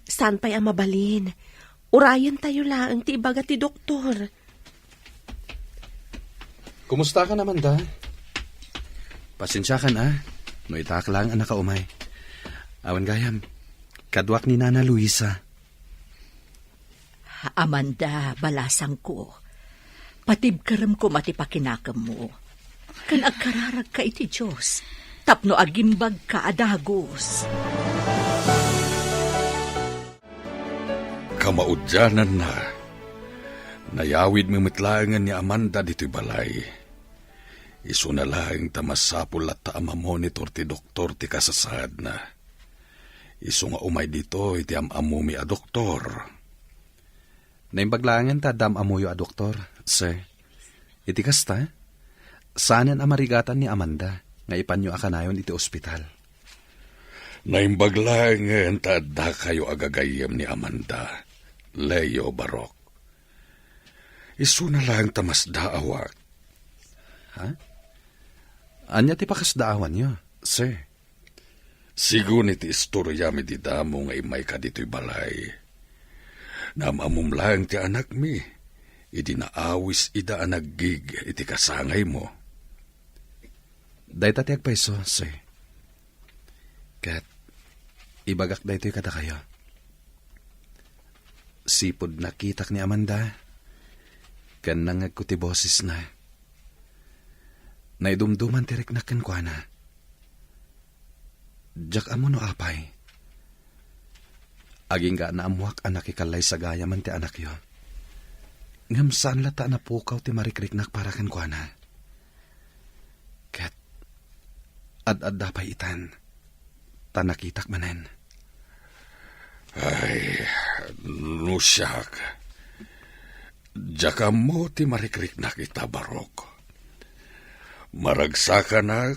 Saan pa'y mabalin? Urayan tayo lang ti ibaga ti doktor. Kumusta ka naman, da? Pasensya ka na. No itak lang ang nakaumay. Awan gayam, kadwak ni Nana Luisa. Amanda, balasang ko. Patibkaram ko matipakinakam mo. Kan agkararag ka iti Diyos. Tapno agimbag ka adagos. Kamaudyanan na. Nayawid mimitlangan ni Amanda dito'y balay. Isu na lang tamasapul at taamamonitor ti doktor ti kasasad na. Isu nga umay dito iti amamumi a doktor. Naimbaglangan ta dam amuyo a doktor, sir. Iti kasta, saanan amarigatan ni Amanda nga ipanyo akanayon iti ospital. Naimbaglangan ta adda kayo agagayem ni Amanda, Leo Barok. Isu na lang tamasdaawak. Ha? Anya ti pakasdaawan nyo, sir? Sigun iti istorya mi di damo nga imay ka dito'y balay. Namamum lang ti anak mi, idi naawis ida anaggig iti kasangay mo. Day tatiag paiso, sir. Kat, ibagak day to'y kada kayo. Sipod nakitak ni Amanda, kan nangag ko ti boses na. Naidumduman tirik na kankwana. Diyak amo no apay. Aging ga naamuak anak ikalay sa gaya man ti anak yo. Ngam saan lata na pukaw ti marikriknak para kankwana. Kat, ad-ad dapay itan. Tanakitak manen. Ay, nusyak. Diyak mo ti marikriknak ita, Barok. Maragsakan na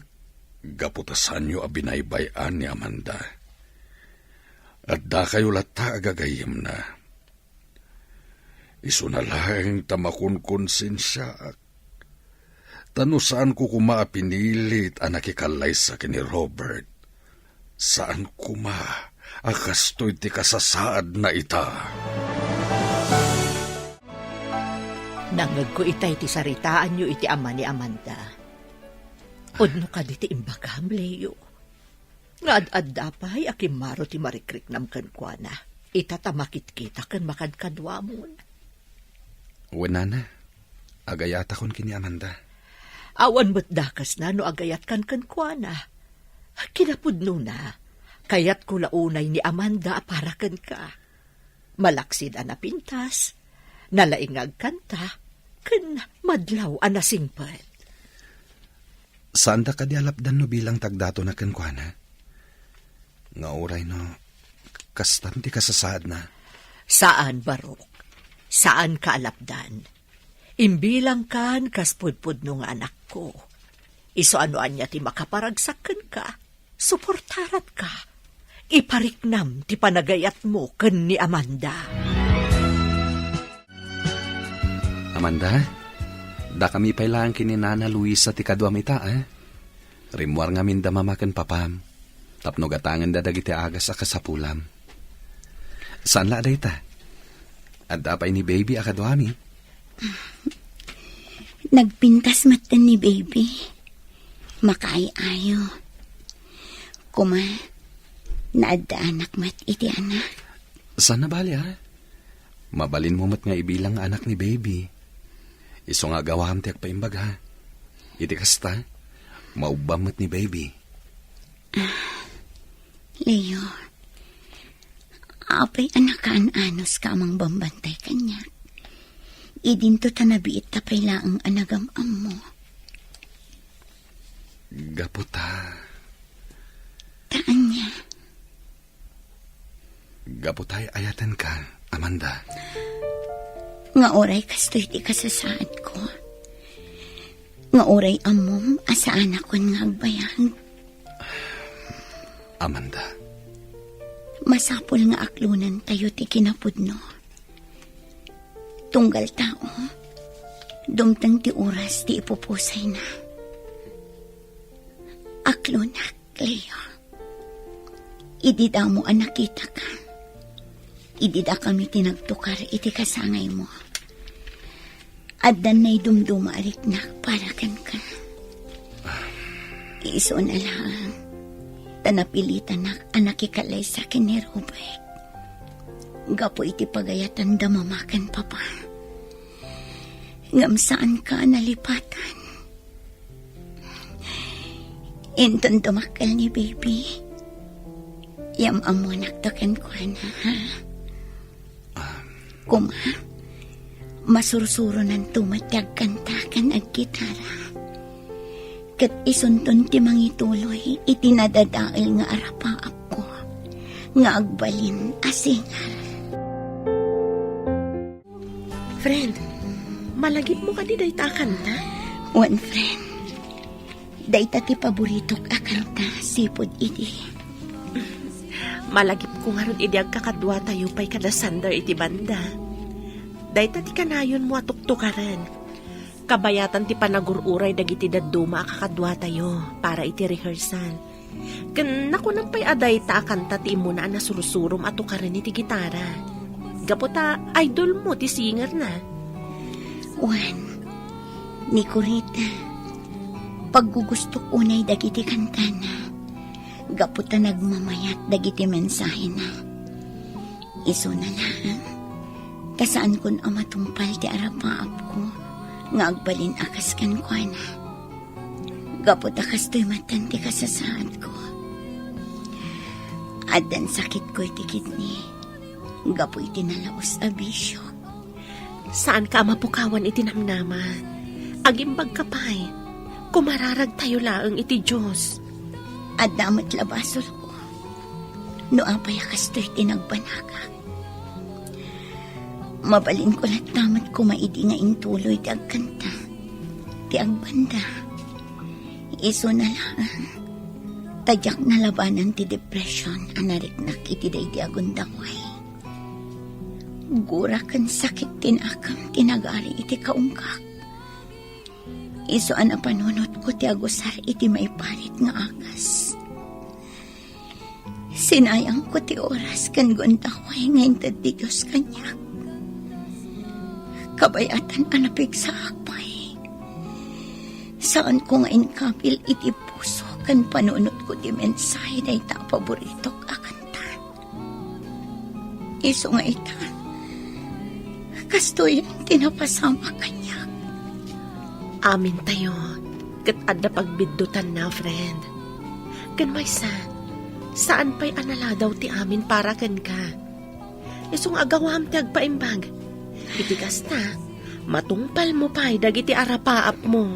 gaputasan nyo abinaybayan ni Amanda. At da kayo lata agagayim na. Isu na lang tamakunkonsensya. Tano saan ko pinilit ang nakikalay sa ni Robert. Saan akastoy ti kasasaad na ita. Nangag ko itay ti saritaan nyo iti ama ni Amanda. Odno ka di ti imbagam, Leo. Nga ad dapay akimaro ti marikrik nam kankwana. Itatamakit kita kan makadkadwa mo. Wala na. Agayata kon kini Amanda. Awan mo't dakas na no agayat kan kankwana. Kinapudno na. Kayat ko launay ni Amanda para kan ka. Malaksid na pintas. Nalaingag kanta. Kan madlaw anasingpat. Saan da ka di alapdan no bilang tagdato na kankwana? Nga oray no, kastam ti kasasaad na. Saan, Barok? Saan ka alapdan? Imbilang kan kaspudpud no nga anak ko. Iso anoan niya ti makaparagsakan ka. Suportarat ka. Ipariknam ti panagayat mo ken ni Amanda. Amanda? Da kami pailang kini Nana Luisa ti kadwam ita, Rimwar ngamin da mamakan papam. Tapno gatangan da dagiti agas a kasapulam. Saan la dayta? At apay ni baby akadwami. Nagpintas matan ni baby. Makaayo. Kuma, naadda anak mat iti anak. Saan na bali ha? Mabalin mo mat nga ibilang anak ni baby. Iso nga gawam tiyak paimbag ha. Iti kasta, maubam mat ni baby. Leo, apay anakaan anos ka amang bambantay kanya. Idinto tanabiit tapay laang anagam-am mo. Gaputa. Taan niya. Gaputay ayatan ka, Amanda. Nga oray kastoy ti kasasaad ko. Nga oray amom asaan ako nga agbayag. Amanda. Masapol nga aklunan tayo ti kinapudno. Tunggal tao, dumtang ti oras ti ipupusay na. Aklunak, Leo. Idida mo ang nakita ka. Idida kami tinagtukar iti kasangay mo. Addan na'y dumdumarik na para kan ka. Iso na lang. Tanapilitan na anakikalay sa akin ni Robert. Gapo iti pagayatan damamakan papa. Ngam saan ka nalipatan. Inton tumakal ni baby. Yam amo naktakan ko na ha. Kuma, masursuro ng tumatyag kantakan ag gitara. Kat isunton ti mangituloy itinadadail nga arapaap ko. Nga agbalin asingal. Friend, malagip mo ka di dayta kanta? One friend, dayta ti paboritok akanta sipod iti. Malagip ko nga ron idi agkakadwa tayo pa'y kada sander iti banda. Dayta ti kanayon mo atuktukaran. Kabayatan ti panagururay dagiti dadduma akakadwa tayo para iti rehearsal. Ken naku nang pa'y aday ta akanta ti imuna na surusurom atukaran iti gitara. Gaputa idol mo ti singer na. Juan, ni Corita, paggugustok unay dagiti kantana. Gaputa nagmamayat dagiti mensahe na. Iso na lang. Kasaan kun amatumpal ti arapaap ko. Nga agbalin akas kan ko na. Gaputa kastoy matan ti kasasaad ko. Adan sakit ko iti kidney. Gapu iti nalaos a bisyo. Saan ka mapukawan iti namnaman? Agimbag ka pa'y. Kumararag tayo laang iti Diyos. At damat labasol ko. No apay kastoy tinagbanaka. Mabalin ko lahat damat ko maidi nga intuloy ti agkanta. Ti agbanda. Iso na lang. Tadyak na labanan ti depression anariknak iti day ti agundaway. Gura kan sakit tinakam tinagari iti kaungkak. Iso ana panunot ko ti agusar iti maiparit nga akas. Sinayang ko ti oras kan gundaway ngayon ti Diyos kanya. Kabayatan anapig sa akpay. Saan ko ngayon kapil iti puso kan panunot ko ti mensahe na ita paboritok akanta. Iso nga ita. Kastoy tinapasama kanya. Amin tayo. Kat adda pagbiddutan na, friend. Kan may saan pa'y anala daw ti amin para kan ka. Isong agawam ti agpaimbag. Iti kasta, matungpal mo pa'y dagiti arapaap mo.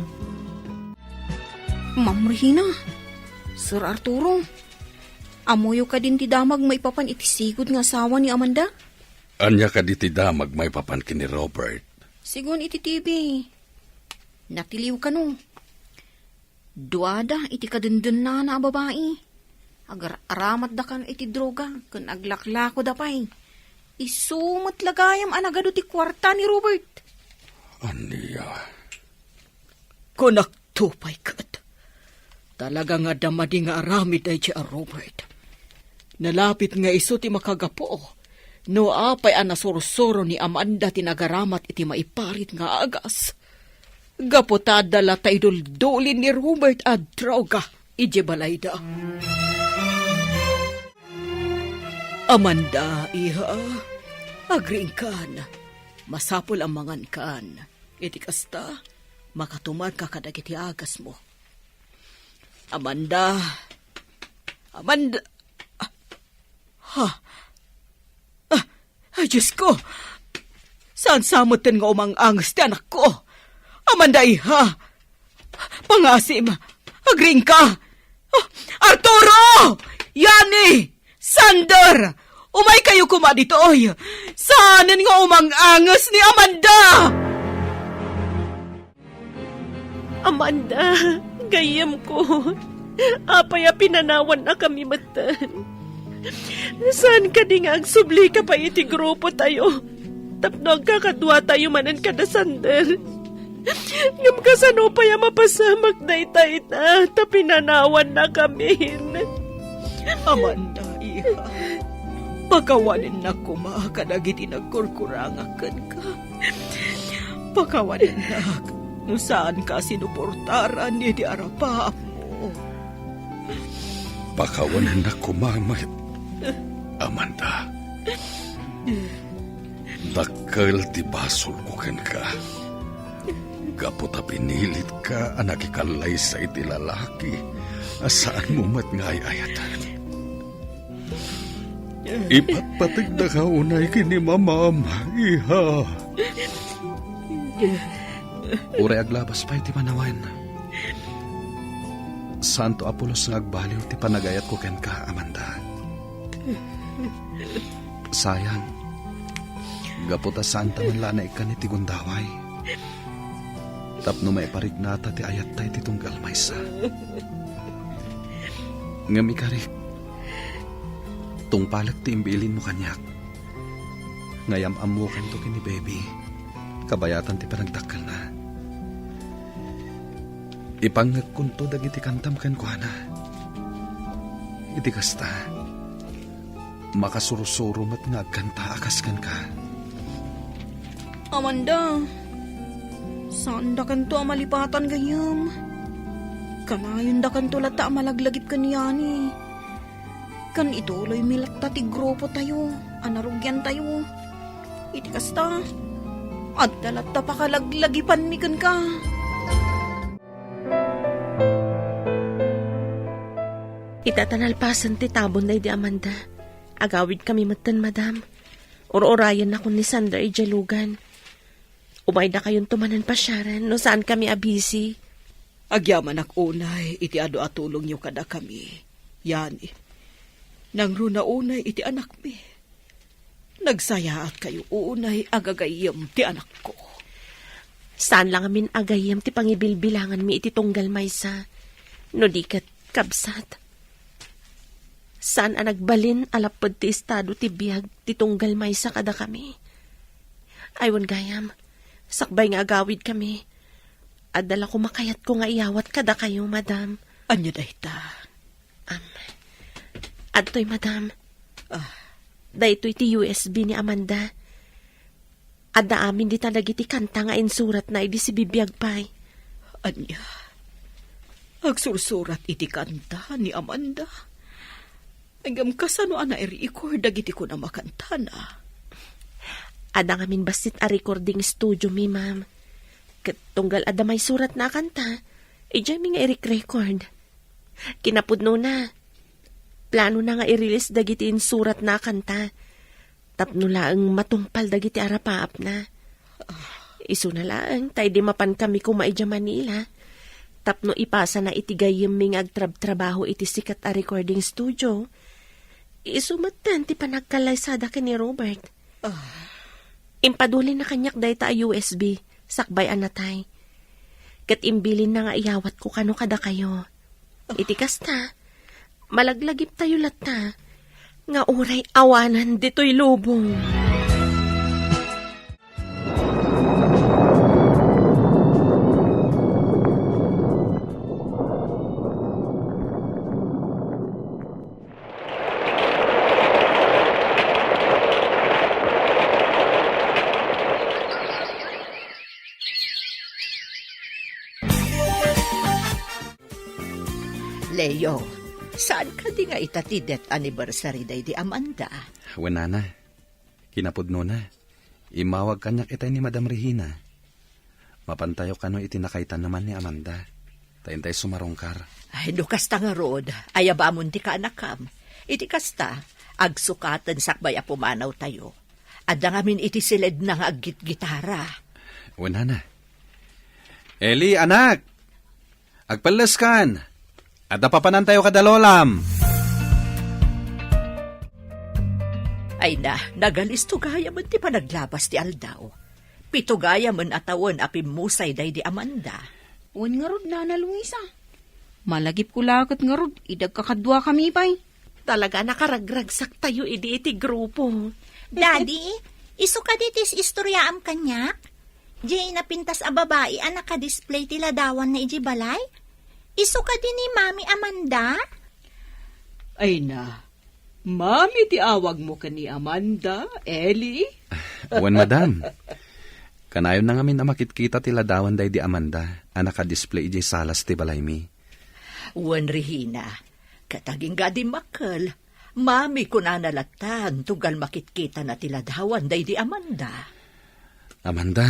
Ma'am Regina, Sir Arturo, amuyo ka din ti damag maipapan iti sigod nga asawa ni Amanda? Anya ka di ti damag may papan kini Robert. Sigon iti TV. Natiliw ka no. Duada iti kadundun na babae. Agar aramat da kan iti droga. Kan aglaklako da pay. Isumat lagayam anagado ti kwarta ni Robert. Aniya. Kunak tupay kat. Talaga nga damadi nga aramid ay siya Robert. Nalapit nga iso ti makagapo. No apay ang nasursuro ni Amanda tinagaramat iti maiparit nga agas. Gaputada la taydul-dulin ni Robert at droga, ije balayda. Amanda, iha, agring kan, masapol ang mangan kan. Iti kasta, makatumad ka kadag iti agas mo. Amanda, ay, Diyos ko, saan samutin nga umang-angas ti anak ko? Amanda, iha, pangasim, agring ka. Arturo! Yani! Sander! Umay kayo kumaditoy! Saanin nga umang-angas ni Amanda! Amanda, gayam ko. Apay pinanawan na kami matan. Saan ka di nga agsubli ka pa iti grupo tayo? Tapno agkakadwa tayo manan kada Sander. Ngam kasano pa yung mapasamak na ita-ita, tapinanawan na kami. Amanda, iha, pakawanin na kumakadagiti nagkurkurangakan ka. Pakawanin na, no saan ka sinuportaran ni di arapa mo. Pakawanan na kumamay, Amanda. Dakkel ti basol ko ken ka. Kaputa pinilit ka, anak ikalay sa iti lalaki, asaan mo mat ngay ayatan. Ipatpatig na ka unay kini mamama, iha. Uray aglabas pa iti manawan. Santo Apolos nga agbaliw ti panagayat ko ken ka, Amanda. Sayang, gaputa santa man lana ikan iti gundaway. Tapno may parignata ti ayat tayo ti tunggal maysa. Ngam ikarik, tungpalag ti imbilin mo kanyak. Ngayam amukan to kini baby, kabayatan ti panagdakkel na. Ipangagkunto dagiti kantam ken kuana. Iti kasta, makasurusuro mat nga agkanta akas ken ka. Amanda, saan da kanto amalipatan gayam? Kanayon da kanto lata amalaglagip kaniyani. Kan ituloy milatta ti grupo tayo, anarugyan tayo. Iti kasta, at dalata pakalaglagipan mi kan ka. Itatanalpasan ti tabon na di Amanda. Agawid kami matan, madam. Or-orayan na ko ni Sander ijalugan. Umay na kayong tumanan pa Sharon, no saan kami abisi. Agyaman ak unay, iti ado atulong nyo kada kami. Yani, nang runa unay iti anak mi. Nagsayaat kayo unay agagayam ti anak ko. Saan lang amin agayam ti pangibilbilangan mi iti tunggal maysa. No di kat kabsat. Saan ang nagbalin alapod ti estado ti biyag ti tunggal maysa kada kami. Aywan gayam, sakbay nga agawid kami. Adala ko makayat ko nga iyawat kada kayo, madam. Anya dahita? Adtoy, madam. Dahito iti USB ni Amanda. Adda amin di talag iti kanta nga insurat na idi si bibiyag pay. Anya? Agsursurat iti kanta ni Amanda? Agam kasano ana i-record dagiti ko na makanta na. Ada ngamin basit a recording studio mi, ma'am. Tunggal ada may surat na kanta, ijay mi nga i-record. Kinapudno na. Plano na nga i-release dagiti surat na kanta. Tapno laang matungpal dagiti arapaap na. Isu na laang, tay di mapan kami kumaidya Manila. Tapno ipasa na itigayim ming agtrab-trabaho iti sikat a recording studio. Isumatan ti panagkalaysada ni Robert. Impadulin na kanyak day ta USB, sakbay anatay. Kat imbilin na nga iyawat ko kano kada kayo. Itikas ta, malaglagip tayo lata, nga uray awanan dito'y lubong. Leo, saan ka di nga itati death anniversary day di Amanda? Wenana, kinapudno na. Imawag kanyak itay ni Madam Regina. Mapantayo kano itinakaitan naman ni Amanda. Tayintay sumarongkar. Ay, lukas ta nga rod, ayabamon di ka anakam. Iti kasta, agsukatan sakbay a pumanaw tayo. Adda ngamin iti silid na nga aggit-gitara. Wenana. Eli, anak! Agpalaskan! At napapanan tayo kadalolam! Ay na, nagalisto gaya man ti panaglabas ti Aldaw. Pito gaya man atawon apimusay day di Amanda. Uwan nga rod, Nana Luisa. Malagip ko lakot nga rod, idag kakadwa kami pa'y. Talaga nakaragragsak tayo iti grupo. Daddy, iso ka ditis istoryaam kanyak? Jay napintas a babae a naka-display tila dawan na iji balay? Iso ka din ni Mami Amanda? Ay na, Mami ti awag mo ka ni Amanda, Ellie? Wan, madam. Kanayon na ngamin na makitkita tila dawan day di Amanda, ang naka-display ijay salas ti balay mi. Wan Regina, kataging gadi makal. Mami ko na nalatan, tugal makitkita na tila dawan day di Amanda. Amanda,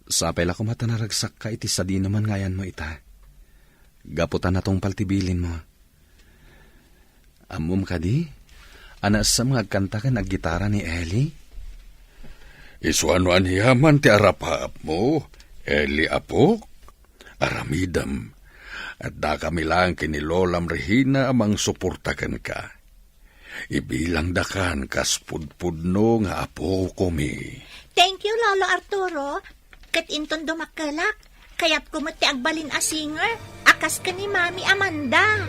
sapay la ko matanaragsak ka iti sadi naman ngayan mo ita. Gaputan na tong paltibilin mo. Amum ka di? Anas sa mga kanta ka naggitara ni Ellie? Isuanuan hiyaman ti arapaap mo, Eli apok, aramidam. At da kami lang kini Lolam Regina amang suportakan ka. Ibilang dakan kas pudpudno nga apo ko mi. Thank you, Lolo Arturo. Kat inton dumakalak, kaya't kumati agbalin a singer, akas ka ni Mami Amanda.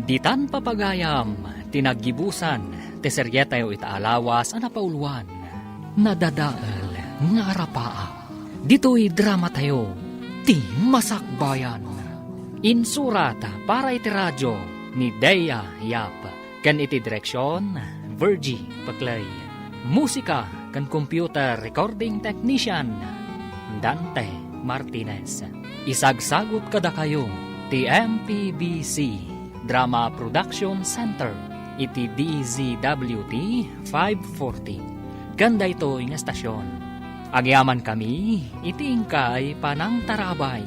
Ditan papagayam, tinaggibusan, ti seryetayo itaalawas ana pauluan, nadadaal nga arapaa. Dito'y drama tayo, ti Masakbayan. Insurata para iti radyo ni Dea Yap, kan iti direksyon Virgie Paclay. Musika kan computer recording technician Dante Martinez. Isagsagot kada kayo ti MPBC Drama Production Center iti DZWT 540. Ganda ito yung estasyon. Agyaman kami, iti ingkay panang tarabay.